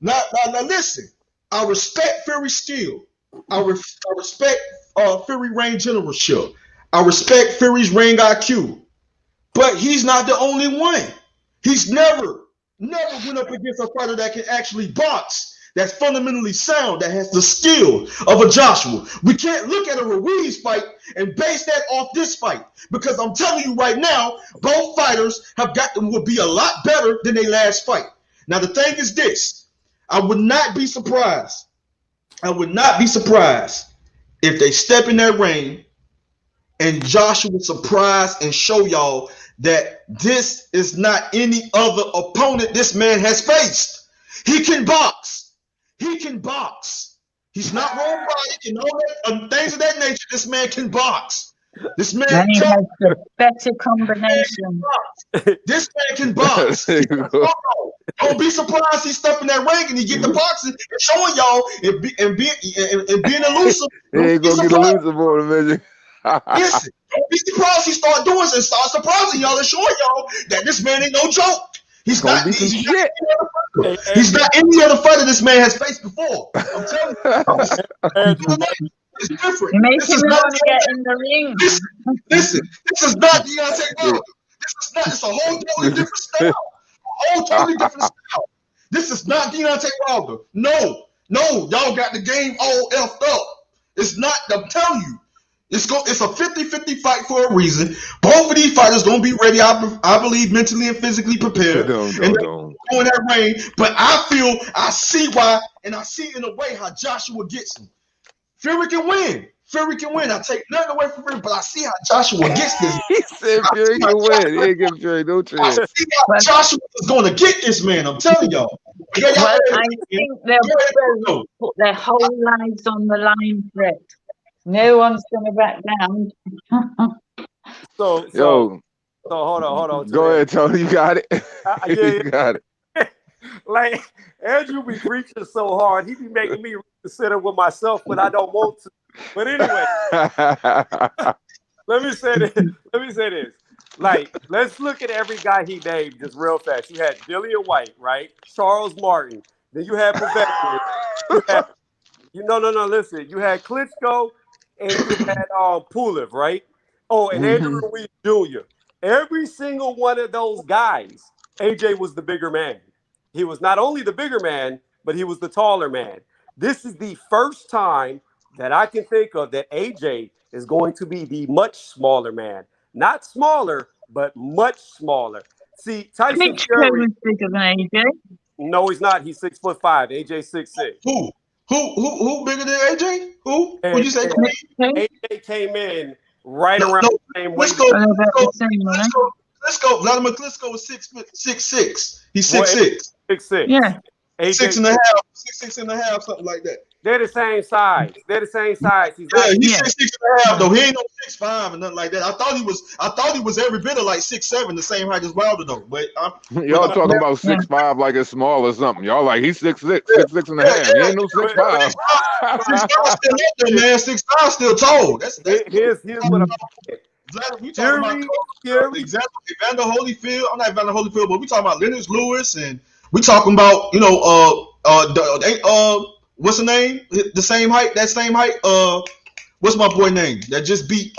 Now, listen. I respect Fury's skill. I respect Fury ring generalship. I respect Fury's ring IQ. But he's not the only one. He's never went up against a fighter that can actually box. That's fundamentally sound, that has the skill of a Joshua. We can't look at a Ruiz fight and base that off this fight, because I'm telling you right now, both fighters will be a lot better than their last fight. Now, the thing is this. I would not be surprised if they step in that ring and Joshua surprise and show y'all that this is not any other opponent this man has faced. He can box. He can box. He's not robotic and all that things of that nature. This man can box. This man has a better combination. This man can box. Don't be surprised he's stepping that ring and he get the boxing and showing y'all and being elusive. He ain't gonna get elusive on him, man. Listen, don't be surprised he start doing this and start surprising y'all and showing y'all that this man ain't no joke. He's not any other fighter this man has faced before. I'm telling you. It's different. It makes you want to get in the ring. Listen, this is not Deontay Wilder. It's a whole totally different style. This is not Deontay Wilder. No, y'all got the game all effed up. It's not, I'm telling you. It's a 50-50 fight for a reason. Both of these fighters gonna be ready, I believe, mentally and physically prepared. And go in that ring. But I see why, and I see in a way how Joshua gets him. Fury can win. I take nothing away from Fury, but I see how Joshua gets this. He said Fury can win. He ain't giving Fury no chance. I see how Joshua is going to get this man. I'm telling y'all. I think they'll put their whole lives on the line for it. No one's going to back down. So Yo, hold on. go ahead, Tony. You got it. Yeah. You got it. Like Andrew be preaching so hard, he be making me reconsider with myself when I don't want to. But anyway, let me say this. Like, let's look at every guy he named just real fast. You had Dillian White, right? Charles Martin. Then you had Povetkin. You had no. Listen, you had Klitschko and you had Pulev, right? Oh, and Andrew Ruiz Jr. Every single one of those guys, AJ was the bigger man. He was not only the bigger man, but he was the taller man. This is the first time that I can think of that AJ is going to be the much smaller man. Not smaller, but much smaller. See, Tyson Klitschko Fury. was bigger than AJ. No, he's not. He's 6'5". AJ 6'6". Who bigger than AJ? Who And, you say? Klitschko? AJ came in right No, around no. the same weight. Vladimir Klitschko was 6'6". He's Well, 6'6". 6'6". Yeah. AJ, 6.5, something like that. they're the same size. He's Yeah, not. he's 6'6.5" though. He ain't no 6'5" or nothing like that. I thought he was every bit of like 6'7", the same height as Wilder though. But y'all talking about 6'5" like it's small or something. Y'all like he's 6'6", 6'6.5". He ain't no 6'5". 6'5" still up there, man. 6'5" still tall. That's Here's what I'm saying. we talking about example Evander Holyfield. I'm not Evander Holyfield, but we talking about Leonard Lewis, and we talking about what's the name? The same height, that same height. What's my boy name that just beat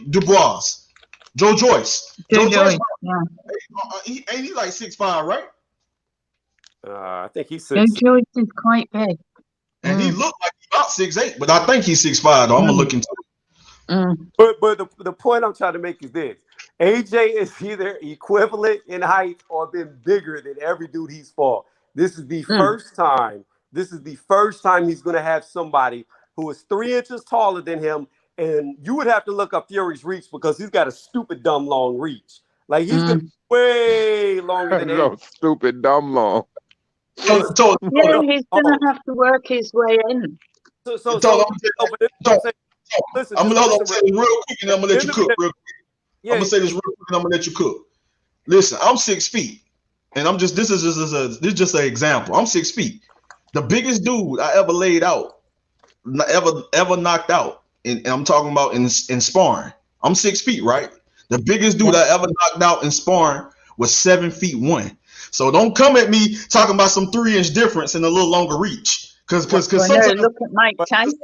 Dubois? Joe Joyce. Joe Joyce. Yeah. Ain't he like 6'5", right? I think he's Joe 6'6". Joyce is quite big. And he looked like he's about 6'8", but I think he's 6'5". Though I'm gonna look into it. But the point I'm trying to make is this: AJ is either equivalent in height or been bigger than every dude he's fought. This is the first time. This is the first time he's going to have somebody who is 3 inches taller than him, and you would have to look up Fury's reach because he's got a stupid dumb long reach. Like he's going to be way longer than AJ. Stupid dumb long. Yeah, he's going to have to work his way in. Listen, I'm gonna say this real quick, and I'm gonna let you cook. Real quick. I'm gonna say this real quick, and I'm gonna let you cook. Listen, I'm 6 feet, and I'm just this is just an example. I'm 6 feet. The biggest dude I ever laid out, ever knocked out, and I'm talking about in sparring. I'm 6 feet, right? The biggest dude I ever knocked out in sparring was 7'1". So don't come at me talking about some 3-inch difference and a little longer reach. Because sometimes look at Mike Tyson.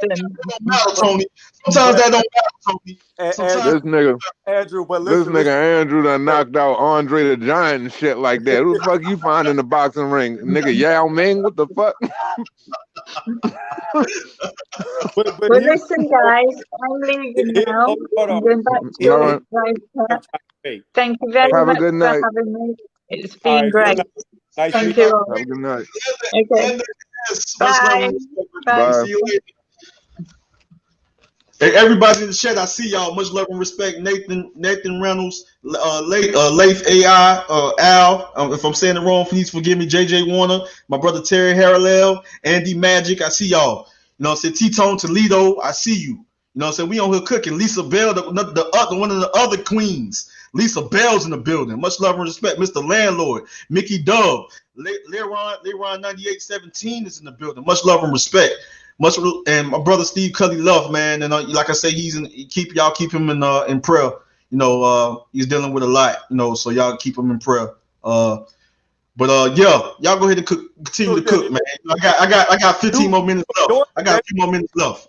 Tony. Sometimes that don't matter, Tony. This nigga Andrew, but listen, Andrew done knocked out Andre the Giant and shit like that. Who the fuck you find in the boxing ring? Nigga Yao Ming? What the fuck? but listen, guys, I'm leaving now. I'm going back to your Thank you very much for having me. It's been great. Thank you all. Have a good night. Okay. Bye. See you later. Hey, everybody in the chat, I see y'all. Much love and respect. Nathan Reynolds, Leif AI, Al. If I'm saying it wrong, please forgive me. JJ Warner, my brother Terry Harrell, Andy Magic. I see y'all. You know, say T-Tone Toledo. I see you. You know, what I'm saying we on here cooking. Lisa Bell, the other one of the other queens. Lisa Bell's in the building. Much love and respect. Mr. Landlord, Mickey Dove, Leron 9817 is in the building. Much love and respect. And my brother Steve Cully Love, man. And like I say, keep him in prayer. You know, he's dealing with a lot. You know, so y'all keep him in prayer. Yeah, y'all go ahead and continue to cook, man. I got 15 more minutes left. I got a few more minutes left.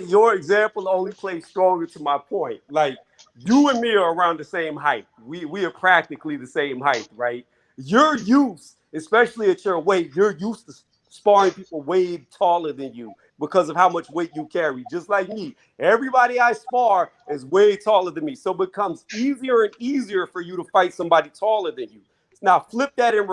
Your example only plays stronger to my point. Like you and me are around the same height. We are practically the same height, right? You're used, especially at your weight, you're used to sparring people way taller than you because of how much weight you carry. Just like me, everybody I spar is way taller than me, so it becomes easier and easier for you to fight somebody taller than you. Now flip that in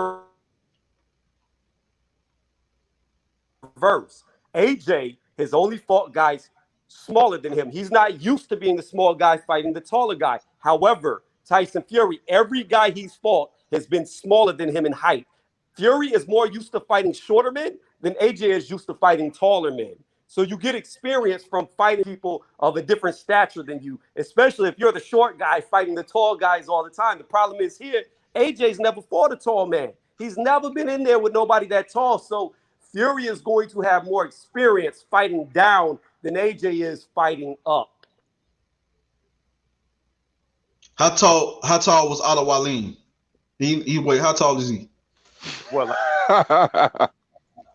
reverse. AJ has only fought guys smaller than him. He's not used to being the small guy fighting the taller guy. However, Tyson Fury, every guy he's fought has been smaller than him in height. Fury is more used to fighting shorter men than AJ is used to fighting taller men. So you get experience from fighting people of a different stature than you, especially if you're the short guy fighting the tall guys all the time. The problem is here, AJ's never fought a tall man. He's never been in there with nobody that tall. So Fury is going to have more experience fighting down than AJ is fighting up. How tall was Otto Wallin? He wait, how tall is he? What,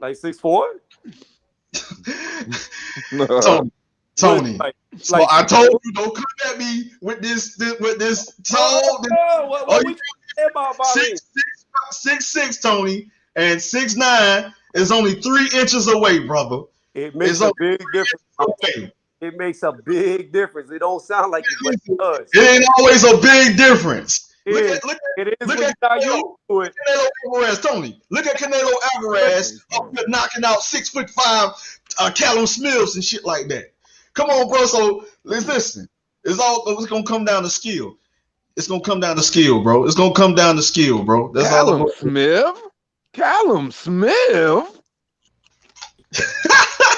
like 6'4"? Tony. Like, so I told you, don't come at me with this tall. What we say about Wallin? 6'6", Tony, and 6'9" is only 3 inches away, brother. It makes a big difference. It makes a big difference. It don't sound like it does. It ain't always a big difference. Look at Canelo Alvarez, Tony. Look at Canelo Alvarez up here knocking out 6'5" Callum Smiths and shit like that. Come on, bro. So listen. It's gonna come down to skill. It's gonna come down to skill, bro. It's gonna come down to skill, bro. That's Callum all. Smith? Callum Smith?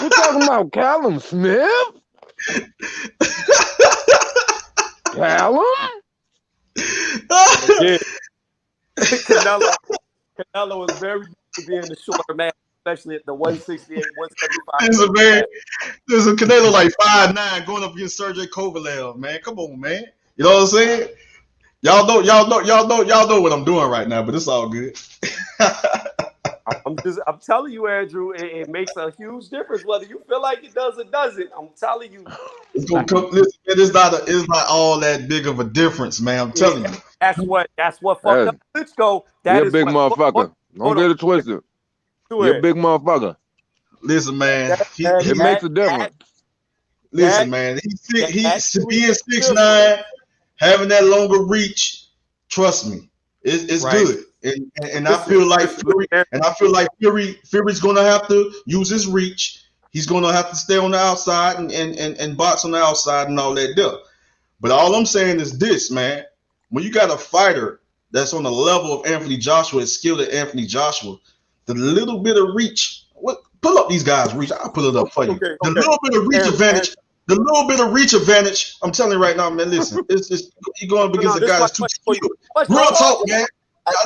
We're talking about Callum Smith? Callum? Yeah. Canelo was very used to being the shorter man, especially at the 168, 175. There's a Canelo like 5'9" going up against Sergey Kovalev, man. Come on, man. You know what I'm saying? Y'all know what I'm doing right now, but it's all good. I'm telling you, Andrew, it makes a huge difference whether you feel like it does or doesn't. I'm telling you. It's gonna come. Listen, it's not all that big of a difference, man. I'm telling you. That's what fucked up Klitschko. You're a big motherfucker. Don't get it twisted. You're a big motherfucker. Listen, man. It makes a difference. Listen, man. He's being 6'9", having that longer reach. Trust me, it's right. Good. And I feel like Fury's gonna have to use his reach. He's gonna have to stay on the outside and box on the outside and all that stuff. But all I'm saying is this, man. When you got a fighter that's on the level of Anthony Joshua, as skilled as Anthony Joshua, the little bit of reach. Pull up these guys' reach. I'll pull it up for you. Okay. The little bit of reach advantage. The little bit of reach advantage. I'm telling you right now, man. Listen, you're going up against the guy that's too skilled. Real talk, man.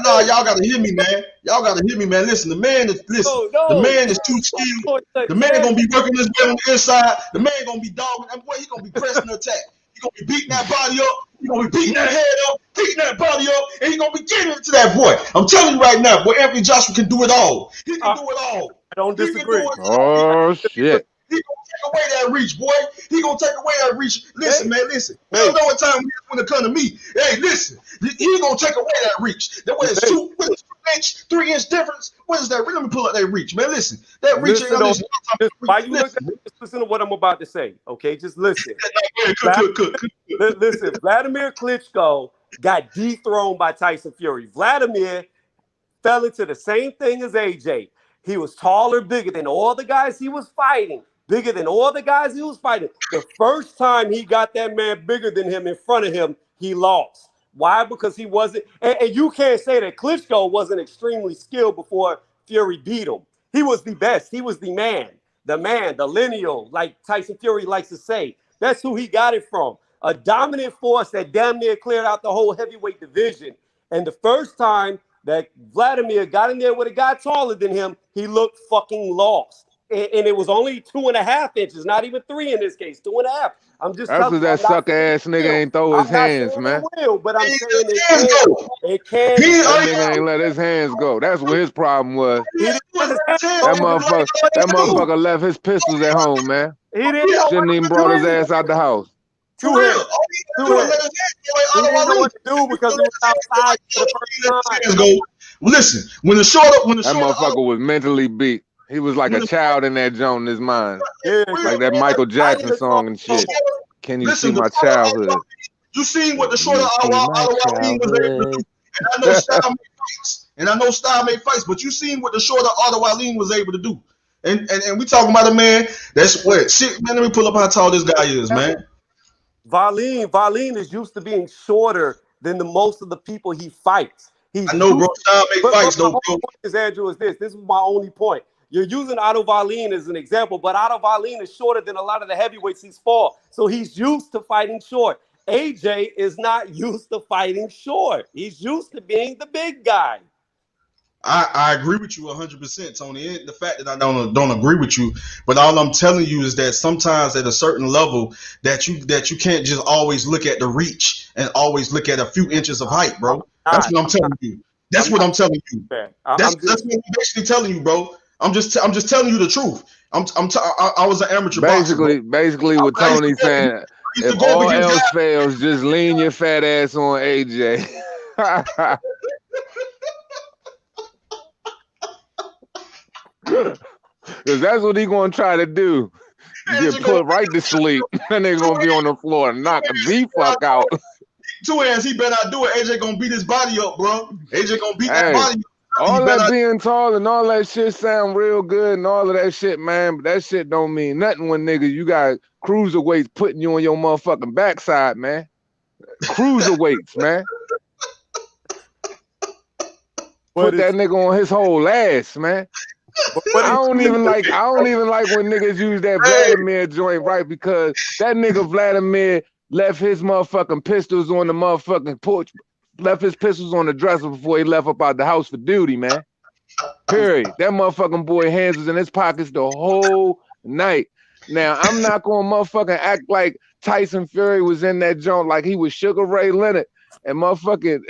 No, y'all gotta hear me, man. Y'all gotta hear me, man. Listen, the man is the man is too skilled. The man gonna be working his way on the inside. The man gonna be dogging. Boy, he gonna be pressing the attack. He gonna be beating that body up. He gonna be beating that head up, beating that body up, and he gonna be getting it to that boy. I'm telling you right now, boy, Anthony Joshua can do it all. He can do it all. I don't disagree. Oh shit. He gonna take away that reach, boy. He gonna take away that reach. Listen, man, listen. You don't know what time when it come to me. Hey, listen. He gonna take away that reach. That way it's 3 inch difference. What is that? Let me pull up that reach, man. Listen. That reach. Listen to what I'm about to say. Okay, just listen. Listen, Vladimir Klitschko got dethroned by Tyson Fury. Vladimir fell into the same thing as AJ. He was taller, bigger than all the guys he was fighting. The first time he got that man bigger than him in front of him, he lost. Why? Because he wasn't, and you can't say that Klitschko wasn't extremely skilled before Fury beat him. He was the best. He was the man, the lineal, like Tyson Fury likes to say. That's who he got it from. A dominant force that damn near cleared out the whole heavyweight division. And the first time that Vladimir got in there with a guy taller than him, he looked fucking lost. And it was only 2.5 inches, not even 3 in this case, 2.5. I'm just telling you. That's that sucker ass nigga ain't throw his hands, man. But I'm saying it can. That nigga ain't let his hands go. That's what his problem was. That motherfucker left his pistols at home, man. He shouldn't even brought his ass out the house. He didn't know what to do because he was outside for the first time. Listen, when the short that motherfucker was mentally beat. He was like a child in that joint in his mind. Yeah, like that Michael Jackson song and shit. Can you see my childhood? You seen what the shorter Wallin was able to do. And I know style made fights, but you seen what the shorter Wallin was able to do. And we talking about a man that's what? Shit, man, let me pull up how tall this guy is, man. Wallin is used to being shorter than the most of the people he fights. I know, bro. Style make fights, though, bro. Andrew, is this is my only point. You're using Otto Wallin as an example, but Otto Wallin is shorter than a lot of the heavyweights he's fought. So he's used to fighting short. AJ is not used to fighting short. He's used to being the big guy. I agree with you 100%, Tony. And the fact that I don't agree with you, but all I'm telling you is that sometimes at a certain level that you can't just always look at the reach and always look at a few inches of height, bro. That's what I'm telling you. That's what I'm telling you. That's what I'm basically telling you, bro. I'm just telling you the truth. I was an amateur boxer. Basically, what Tony's saying, if all else fails, just lean your fat ass on AJ. Because that's what he gonna try to do. Get put right to sleep. And they're gonna be on the floor and knock the fuck out. Two hands, he better not do it. AJ gonna beat his body up, bro. AJ gonna beat that body up. All that being tall and all that shit sound real good and all of that shit, man. But that shit don't mean nothing when niggas, you got cruiserweights putting you on your motherfucking backside, man. Cruiserweights, man. Put that nigga on his whole ass, man. I don't even like when niggas use that Vladimir joint, right? Because that nigga Vladimir left his motherfucking pistols on the motherfucking porch, left his pistols on the dresser before he left up out the house for duty, man. Period. That motherfucking boy hands was in his pockets the whole night. Now, I'm not gonna motherfucking act like Tyson Fury was in that joint like he was Sugar Ray Leonard. And motherfucking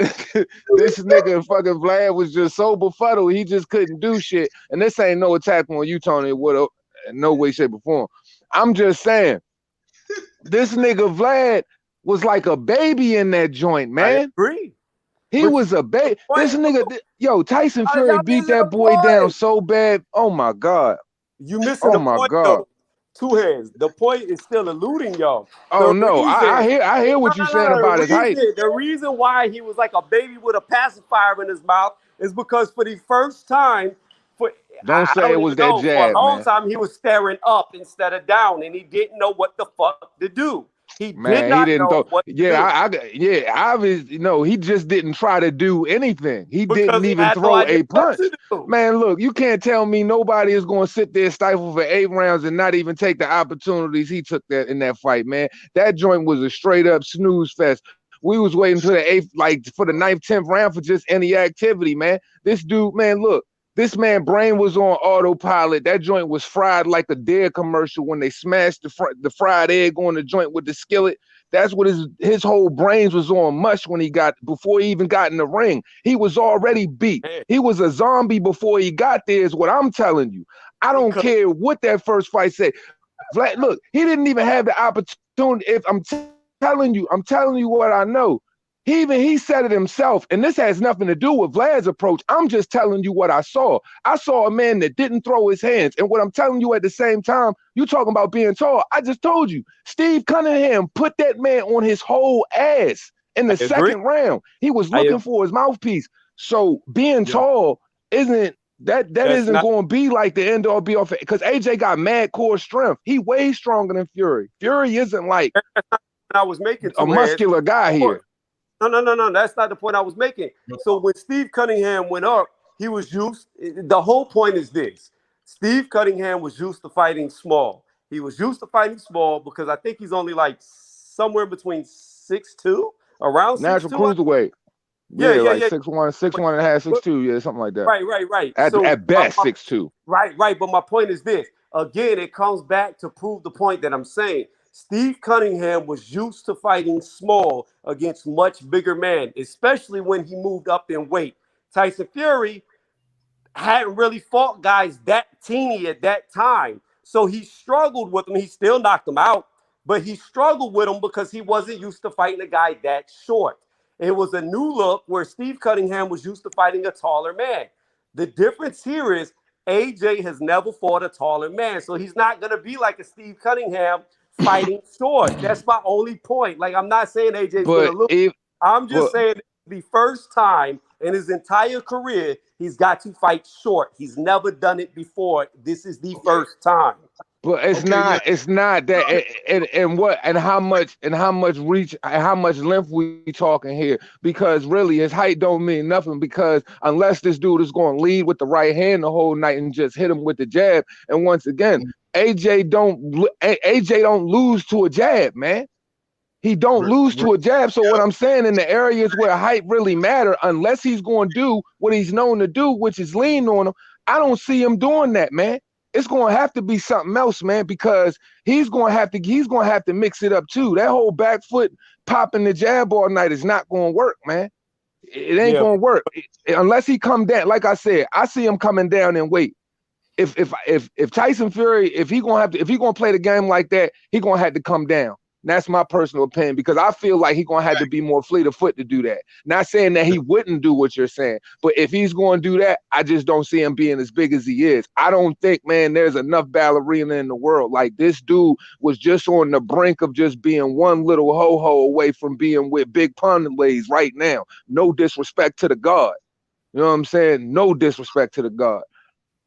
this nigga fucking Vlad was just so befuddled, he just couldn't do shit. And this ain't no attack on you, Tony, in no way, shape, or form. I'm just saying, this nigga Vlad was like a baby in that joint, man. I agree. He was a baby. This nigga, yo, Tyson Fury beat that boy down so bad. Oh my God. You missing the point, though. Two hands. The point is still eluding y'all. Oh no, I hear what you're saying about his height. The reason why he was like a baby with a pacifier in his mouth is because for the first time, don't say it was that jab, for a long time he was staring up instead of down, and he didn't know what the fuck to do. He didn't know what to do. Obviously, no, he just didn't try to do anything. He didn't even throw a punch. Man, look, you can't tell me nobody is going to sit there stifle for 8 rounds and not even take the opportunities he took in that fight, man. That joint was a straight up snooze fest. We was waiting to the 8th, like for the 9th, 10th round for just any activity, man. This dude, man, look. This man brain was on autopilot. That joint was fried like a Dare commercial when they smashed the fried egg on the joint with the skillet. That's what his whole brains was on mush before he even got in the ring. He was already beat. He was a zombie before he got there is what I'm telling you. I don't care what that first fight said. Vlad, look, he didn't even have the opportunity. If I'm telling you what I know. He said it himself, and this has nothing to do with Vlad's approach. I'm just telling you what I saw. I saw a man that didn't throw his hands. And what I'm telling you at the same time, you talking about being tall. I just told you, Steve Cunningham put that man on his whole ass in the second round. He was looking for his mouthpiece. So being tall isn't that isn't going to be like the end all be all, because AJ got mad core strength. He way stronger than Fury. Fury isn't like I was making a muscular guy here. No. That's not the point I was making. So when Steve Cunningham went up, he was used. The whole point is this: Steve Cunningham was used to fighting small. He was used to fighting small because I think he's only like somewhere between 6'2", around 6'2". Natural cruiserweight. Yeah. 6'1", 6'1.5", 6'2". Yeah, something like that. Right. At best, 6'2". Right. But my point is this: again, it comes back to prove the point that I'm saying. Steve Cunningham was used to fighting small against much bigger men, especially when he moved up in weight. Tyson Fury hadn't really fought guys that teeny at that time. So he struggled with them. He still knocked them out, but he struggled with them because he wasn't used to fighting a guy that short. It was a new look where Steve Cunningham was used to fighting a taller man. The difference here is AJ has never fought a taller man. So he's not going to be like a Steve Cunningham fighting short. That's my only point. Like, I'm not saying AJ's going to lose. I'm just saying the first time in his entire career, he's got to fight short. He's never done it before. This is the first time. But it's Okay, not. yeah. It's not that. And what and how much reach and how much length we talking here? Because really, his height don't mean nothing. Because unless this dude is going to lead with the right hand the whole night and just hit him with the jab. And once again, AJ don't lose to a jab, man. He don't lose to a jab. So what I'm saying, in the areas where height really matter, unless he's going to do what he's known to do, which is lean on him, I don't see him doing that, man. It's going to have to be something else, man, because he's going to have to mix it up too. That whole back foot popping the jab all night is not going to work, man. It ain't going to work unless he come down. Like I said, I see him coming down in weight. If Tyson Fury, if he gonna play the game like that, he gonna have to come down. That's my personal opinion, because I feel like he's going to have to be more fleet of foot to do that. Not saying that he wouldn't do what you're saying, but if he's going to do that, I just don't see him being as big as he is. I don't think, man, there's enough ballerina in the world. Like, this dude was just on the brink of just being one little ho-ho away from being with big pundits right now. No disrespect to the God. You know what I'm saying? No disrespect to the God.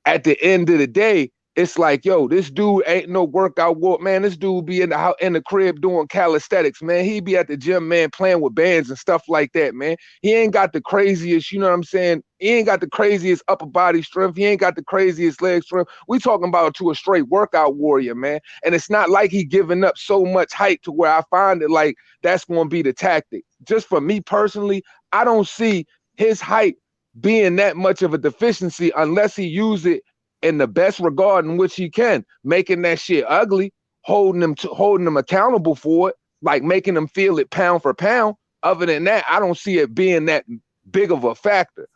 At the end of the day, it's like, yo, this dude ain't no workout war, man. This dude be in the crib doing calisthenics, man. He be at the gym, man, playing with bands and stuff like that, man. He ain't got the craziest, you know what I'm saying? He ain't got the craziest upper body strength. He ain't got the craziest leg strength. We talking about to a straight workout warrior, man. And it's not like he giving up so much height to where I find it like that's going to be the tactic. Just for me personally, I don't see his height being that much of a deficiency unless he use it in the best regard in which he can, making that shit ugly, holding them accountable for it, like making them feel it pound for pound. Other than that, I don't see it being that big of a factor.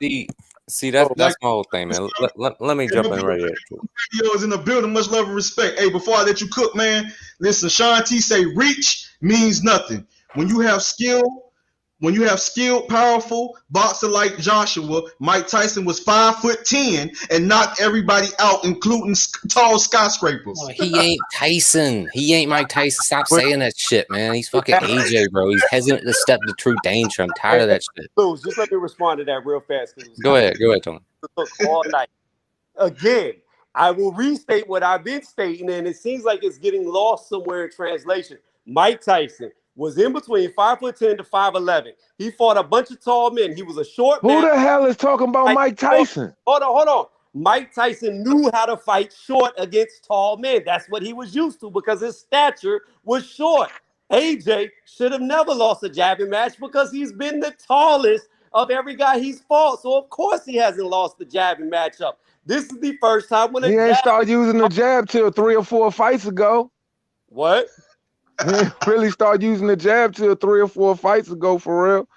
See, that's my whole thing, man. Let me jump in right here. Radio is in the building. Much love and respect. Hey, before I let you cook, man, listen, Sean T say reach means nothing. When you have skilled, powerful boxer like Joshua, Mike Tyson was 5'10" and knocked everybody out, including tall skyscrapers. Oh, he ain't Tyson. He ain't Mike Tyson. Stop saying that shit, man. He's fucking AJ, bro. He's hesitant to step to true danger. I'm tired of that shit. Luz, just let me respond to that real fast. Go ahead, Tony. All night. Again, I will restate what I've been stating, and it seems like it's getting lost somewhere in translation. Mike Tyson was in between 5'10" to 5'11". He fought a bunch of tall men. He was a short man. Who the hell is talking about Mike Tyson? Hold on. Mike Tyson knew how to fight short against tall men. That's what he was used to because his stature was short. AJ should have never lost a jabbing match because he's been the tallest of every guy he's fought. So, of course, he hasn't lost the jabbing matchup. This is the first time when he ain't started using the jab till 3 or 4 fights ago. What? He didn't really start using the jab till 3 or 4 fights ago, for real.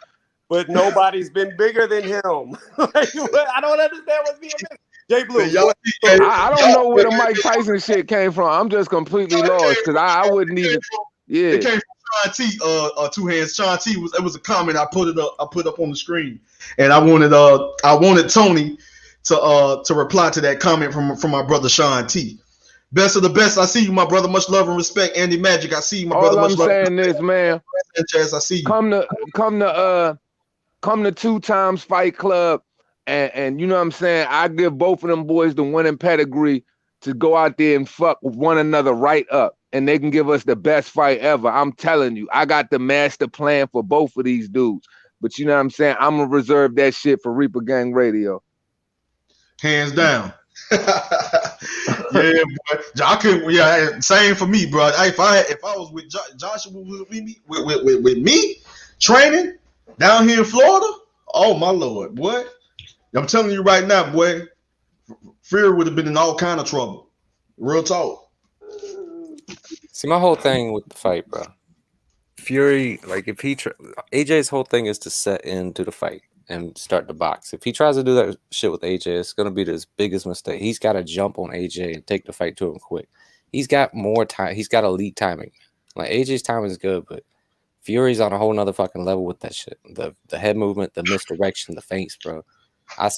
But nobody's been bigger than him. I don't understand what's being missed. Jay Blue. I don't know where the Mike Tyson shit came from. I'm just completely lost because I wouldn't even. Yeah. It came from Sean T. Two hands. Sean T. It was a comment. I put up on the screen, and I wanted Tony to reply to that comment from my brother Sean T. Best of the best. I see you, my brother. Much love and respect. Andy Magic. I see you, my brother. All I'm saying is, man, Sanchez, I see you. Come to 2 Times Fight Club, and you know what I'm saying. I give both of them boys the winning pedigree to go out there and fuck one another right up, and they can give us the best fight ever. I'm telling you, I got the master plan for both of these dudes. But you know what I'm saying. I'm gonna reserve that shit for Reaper Gang Radio. Hands down. Yeah, boy. I couldn't. Yeah, same for me, bro. If I was with Joshua with me training down here in Florida, oh my lord, boy! I'm telling you right now, boy, Fury would have been in all kind of trouble. Real talk. See, my whole thing with the fight, bro. Fury, like if he AJ's whole thing is to set into the fight and start the box. If he tries to do that shit with AJ, it's going to be his biggest mistake. He's got to jump on AJ and take the fight to him quick. He's got more time. He's got elite timing. Like AJ's timing is good, but Fury's on a whole nother fucking level with that shit. The head movement, the misdirection, the feints, bro. I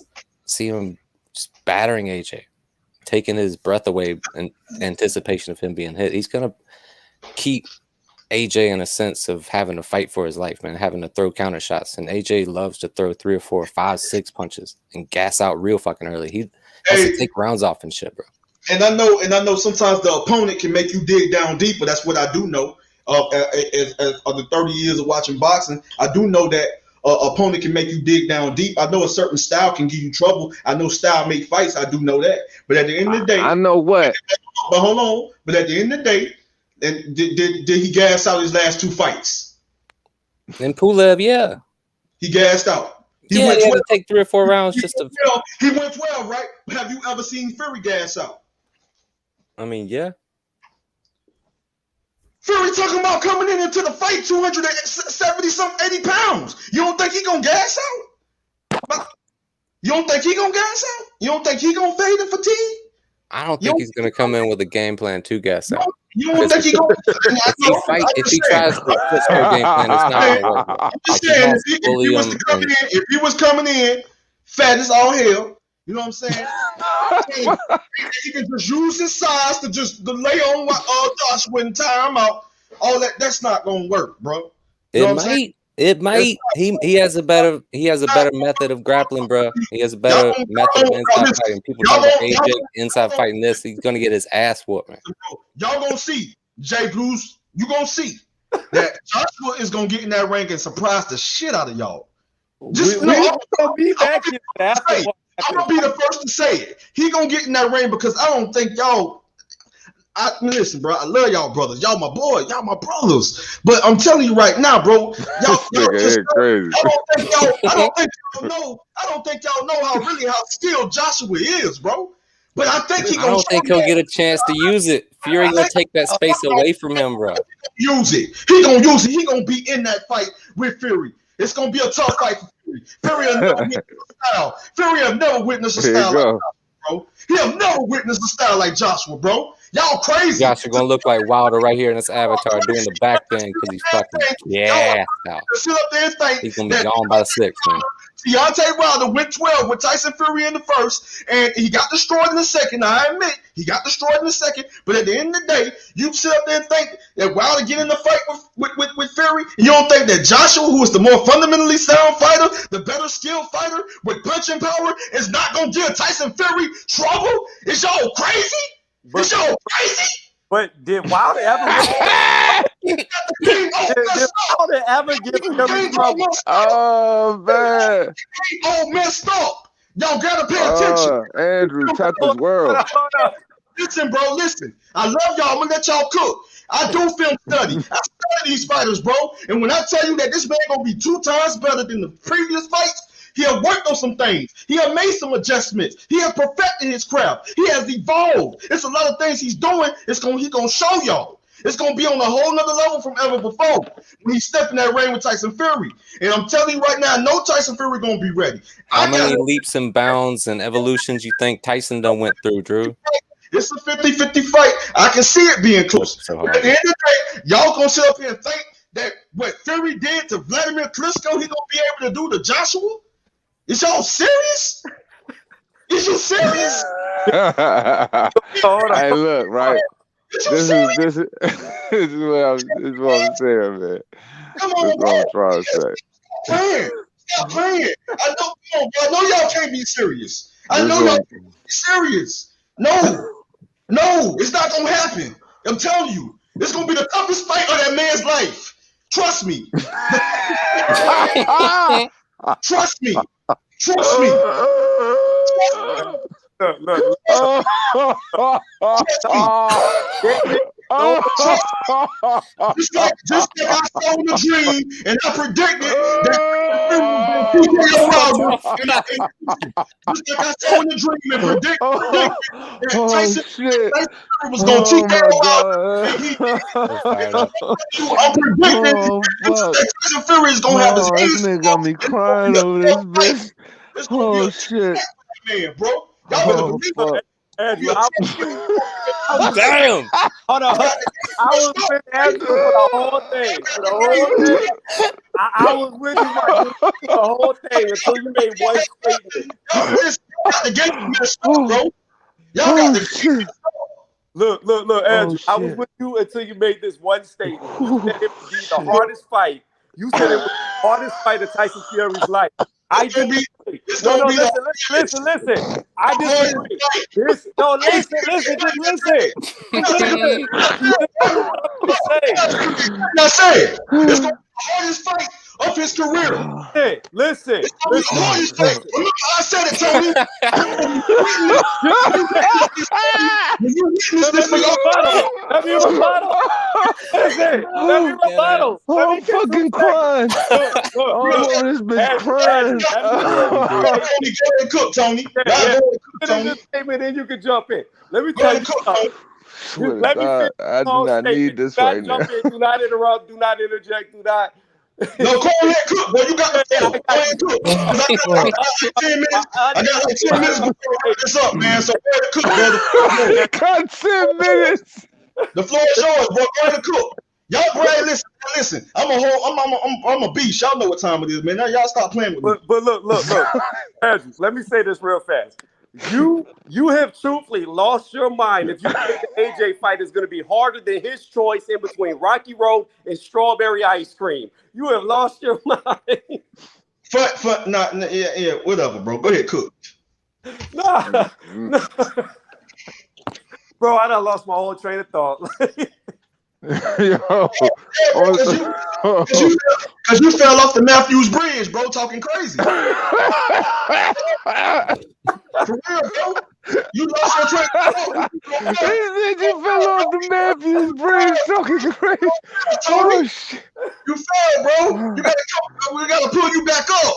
see him just battering AJ, taking his breath away in anticipation of him being hit. He's going to keep AJ in a sense of having to fight for his life, man, having to throw counter shots. And AJ loves to throw 3 or 4 or 5, 6 punches and gas out real fucking early. He has to take rounds off and shit, bro. And I know sometimes the opponent can make you dig down deeper. That's what I do know. Of the 30 years of watching boxing, I do know that opponent can make you dig down deep. I know a certain style can give you trouble. I know style make fights. I do know that. But at the end of the day, I know what. But hold on. But at the end of the day, and did he gas out his last 2 fights? And Pulev, yeah. He gassed out. He had to take 3 or 4 rounds just to. He went 12, right? Have you ever seen Fury gas out? I mean, yeah. Fury talking about coming into the fight 270 something 80 pounds. You don't think he gonna gas out? You don't think he gonna gas out? You don't think he gonna fade in fatigue? I don't think he's gonna come in with a game plan to gas out. You don't think he gonna? If he tries to switch their game plan, it's not gonna work. I'm just saying, if he was coming in fat as all hell, you know what I'm saying? He can just use his size to lay on Joshua and time out. All that's not gonna work, bro. It might. He has a better method of grappling, bro. He has a better method of inside fighting. People talk about AJ inside fighting this. He's gonna get his ass whooped, man. Y'all gonna see, Jay Bruce. You gonna see that Joshua is gonna get in that ring and surprise the shit out of y'all. Just I'm gonna be the first to say it. He gonna get in that ring because I don't think y'all. Listen, bro. I love y'all brothers. Y'all my boy. Y'all my brothers. But I'm telling you right now, bro. Y'all just crazy. I don't think y'all know how skilled Joshua is, bro. But I think I don't think he'll get a chance to use it. Fury gonna take that space away from him, bro. Use it. He gonna use it. He gonna be in that fight with Fury. It's gonna be a tough fight for Fury. Fury have never witnessed a style. Fury have never witnessed a style like Joshua, bro. He have never witnessed a style like Joshua, bro. Y'all crazy. Joshua gonna look like Wilder right here in this avatar doing the back thing because he's fucking out. Sit up there and think he's gonna be gone by the 6th, man. Deontay Wilder went 12 with Tyson Fury in the first, and he got destroyed in the second. Now, I admit, he got destroyed in the second, but at the end of the day, you sit up there and think that Wilder get in the fight with Fury, and you don't think that Joshua, who is the more fundamentally sound fighter, the better skilled fighter with punching power, is not going to give Tyson Fury trouble? Is y'all crazy? Is y'all crazy? But did Wilder ever give Fury trouble? Oh, man. All messed up. Y'all gotta pay attention. Andrew, Tucker's world. Listen, bro, listen. I love y'all. I'm gonna let y'all cook. I do film study. I study these fighters, bro. And when I tell you that this man gonna be 2 times better than the previous fights, he have worked on some things. He have made some adjustments. He have perfected his craft. He has evolved. It's a lot of things he's doing. He's gonna show y'all. It's gonna be on a whole nother level from ever before when he stepped in that ring with Tyson Fury. And I'm telling you right now, no Tyson Fury gonna be ready. How many leaps and bounds and evolutions you think Tyson done went through, Drew? It's a 50-50 fight. I can see it being close. So at the end of the day, y'all gonna sit up here and think that what Fury did to Vladimir Klitschko, he gonna be able to do to Joshua? Is y'all serious? Is you serious? Hey, look, right. This is what I'm saying, man. Come on, bro. I'm trying to say. Stop playing. I know y'all can't be serious. I know y'all can't be serious. No, it's not gonna happen. I'm telling you, it's gonna be the toughest fight of that man's life. Trust me. Trust me. Trust me. Just like I saw in the dream, and I predicted that just like I saw in the dream and predicted that Tyson was going to TKO Wilder. I'm predicting that Tyson Fury is going to have his hands. This nigga got me crying over this bitch. Oh shit, man, bro. Y'all better believe it. Andrew, damn. Hold on. I was with Andrew for the whole thing. I was with you for the whole thing until you made one statement. The game messed up, bro. Y'all got the game messed up. Look, Andrew. I was with you until you made this one statement. You said it would be the hardest fight. You said it was the hardest fight of Tyson Fury's life. I disagree. No, listen. I disagree. Listen, just listen. I said it's gonna be the hardest fight of his career. Hey, listen. Remember, I said it, Tony. Let me rebuttal. Listen, let me rebuttal. I'm fucking crying. Oh, this bitch crying. Cook, Tony. Statement, then you can jump in. Let me tell you something. Let me finish. I do not need this right now. Do not interrupt. Do not interject. Do not. No, go ahead, Cook. Boy, you got the floor. Go ahead, Cook. I got like 10 minutes. I got like 10 minutes before I wrap this up, man. So go ahead, Cook, brother. Got 10 minutes. The floor is yours, bro. Go ahead, Cook. Y'all, bro, listen. I'm a beast. Y'all know what time it is, man. Now y'all stop playing with me. But look. Andrew, let me say this real fast. You have truthfully lost your mind if you think the AJ fight is going to be harder than his choice in between Rocky Road and strawberry ice cream. You have lost your mind. Whatever, bro. Go ahead, Cook. No. Bro, I done lost my whole train of thought. Because you fell off the Matthews Bridge, bro, talking crazy. For real, bro. You lost your train of thought. He said you fell off the Matthews Bridge talking crazy. Oh, shit. You fell, bro. We gotta pull you back up.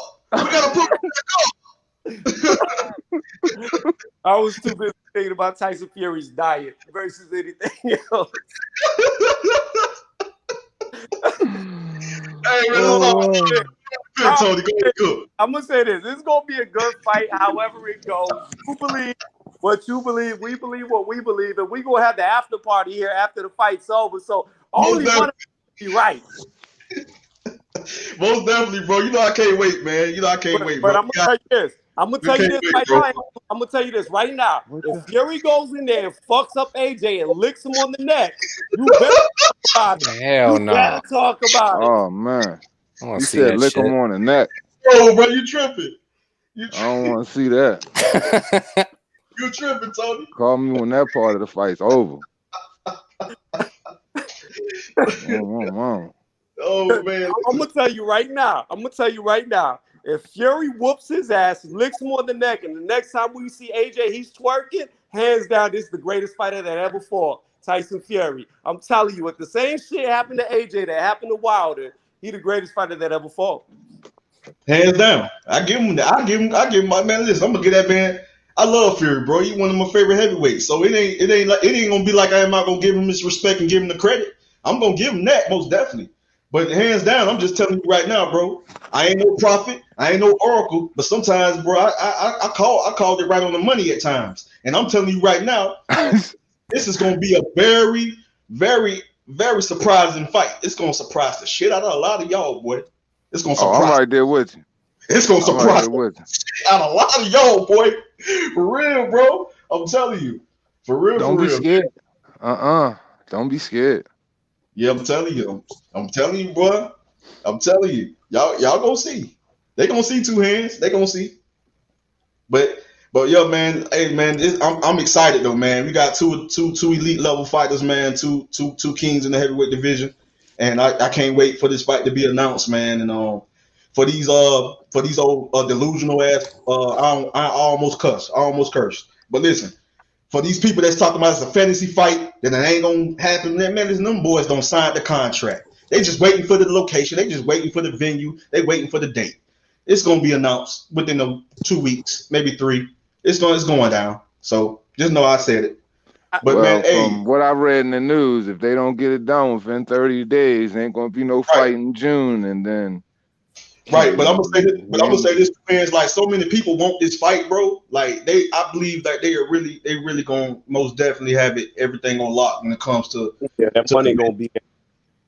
I was too busy thinking about Tyson Fury's diet versus anything else. Hey, man, Tony, go ahead, Cook. I'm gonna say this. This is gonna be a good fight, however it goes. You believe what you believe, we believe what we believe, and we're gonna have the after party here after the fight's over. So only one of us be right. Most definitely, bro. You know I can't wait, man. You know I can't wait, bro. But I'm gonna tell you this. I'm gonna tell you this right now. If Fury goes in there and fucks up AJ and licks him on the neck, you better talk about it. Hell no. Better talk about it. Oh man. You said lick him on the neck. Oh, bro, you tripping. I don't want to see that. You tripping, Tony. Call me when that part of the fight's over. Oh, man. I'm gonna tell you right now. If Fury whoops his ass, licks him on the neck, and the next time we see AJ, he's twerking, hands down, this is the greatest fighter that ever fought, Tyson Fury. I'm telling you, if the same shit happened to AJ that happened to Wilder, he the greatest fighter that ever fought. Hands down. I give him my man. Listen, I'm gonna get that man. I love Fury, bro. He one of my favorite heavyweights. So it ain't gonna be like I'm not gonna give him his respect and give him the credit. I'm gonna give him that most definitely. But hands down, I'm just telling you right now, bro. I ain't no prophet, I ain't no oracle, but sometimes, bro, I called it right on the money at times. And I'm telling you right now, this is gonna be a very, very, very surprising fight. It's gonna surprise the shit out of a lot of y'all, boy. It's gonna surprise. I'm right there with you. It's gonna surprise the shit out of a lot of y'all, boy. For real, bro. I'm telling you. For real. Don't be scared. Don't be scared. Yeah, I'm telling you. I'm telling you, boy. I'm telling you. Y'all gonna see. They gonna see two hands. They gonna see. But yo, man. Hey, man. I'm excited though, man. We got two elite level fighters, man. Two kings in the heavyweight division, and I can't wait for this fight to be announced, man. And for these old delusional ass, I almost cursed. But listen. For these people that's talking about it's a fantasy fight, then it ain't gonna happen. Man, listen, them boys don't sign the contract. They just waiting for the location. They just waiting for the venue. They waiting for the date. It's gonna be announced within 2 weeks, maybe 3. It's going down. So just know I said it. But man, from what I read in the news, if they don't get it done within 30 days, there ain't gonna be no fight in June, and then. Right, but I'm gonna say this to fans. Like, so many people want this fight, bro. Like, I believe that they really gonna most definitely have everything on lock when it comes to that money gonna be.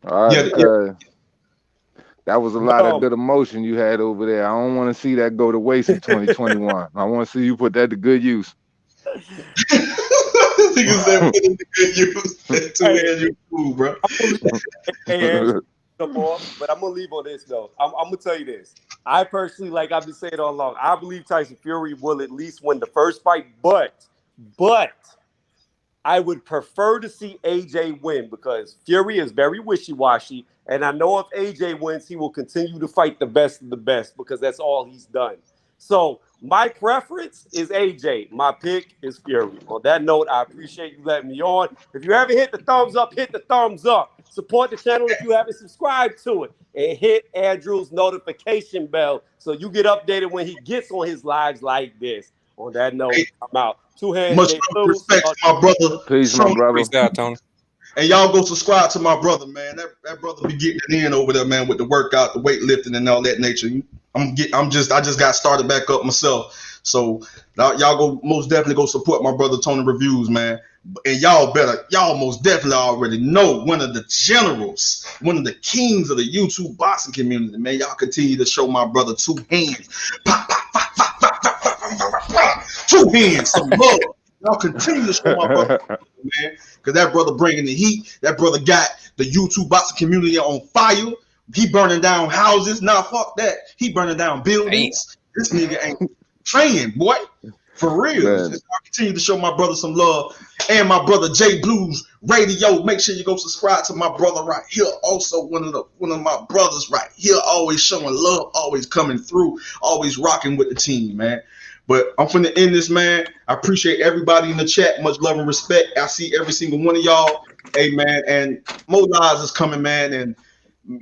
All right, that was a lot of good emotion you had over there. I don't want to see that go to waste in 2021. I want to see you put that to good use. Niggas said put it to good use. Two hands, you cool, bro. But I'm gonna leave on this though. I'm gonna tell you this. I personally, like I've been saying all along, I believe Tyson Fury will at least win the first fight, but I would prefer to see AJ win because Fury is very wishy-washy, and I know if AJ wins, he will continue to fight the best of the best because that's all he's done. So my preference is AJ. My pick is Fury. On that note, I appreciate you letting me on. If you haven't hit the thumbs up, hit the thumbs up. Support the channel if you haven't subscribed to it. And hit Andrew's notification bell so you get updated when he gets on his lives like this. On that note, I'm out. Two hands. Much respect to my brother. Peace, my brother. Peace out, Tony. And y'all go subscribe to my brother, man. That brother be getting it in over there, man, with the workout, the weightlifting, and all that nature. I just got started back up myself. So y'all go most definitely go support my brother Tony Reviews, man. And y'all most definitely already know one of the generals, one of the kings of the YouTube boxing community, man. Y'all continue to show my brother two hands. Pop, pop, pop, pop, pop, pop, pop, pop, pop. Two hands, some love. Y'all continue to show my brother, man, because that brother bringing the heat. That brother got the YouTube boxing community on fire. He burning down houses. Nah, fuck that. He burning down buildings. This nigga ain't training, boy. For real. Just continue to show my brother some love. And my brother J Blues Radio. Make sure you go subscribe to my brother right here. Also one of my brothers right here. Always showing love. Always coming through. Always rocking with the team, man. But I'm finna end this, man. I appreciate everybody in the chat. Much love and respect. I see every single one of y'all. Hey, man. And Mo Lives is coming, man. And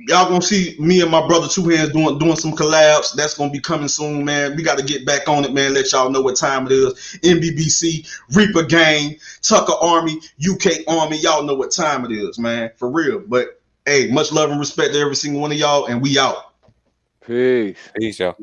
y'all gonna see me and my brother Two Hands doing some collabs. That's gonna be coming soon, man. We got to get back on it, man. Let y'all know what time it is. MBBC, Reaper Gang, Tucker Army, UK Army. Y'all know what time it is, man. For real. But hey, much love and respect to every single one of y'all. And we out. Peace. Peace, y'all.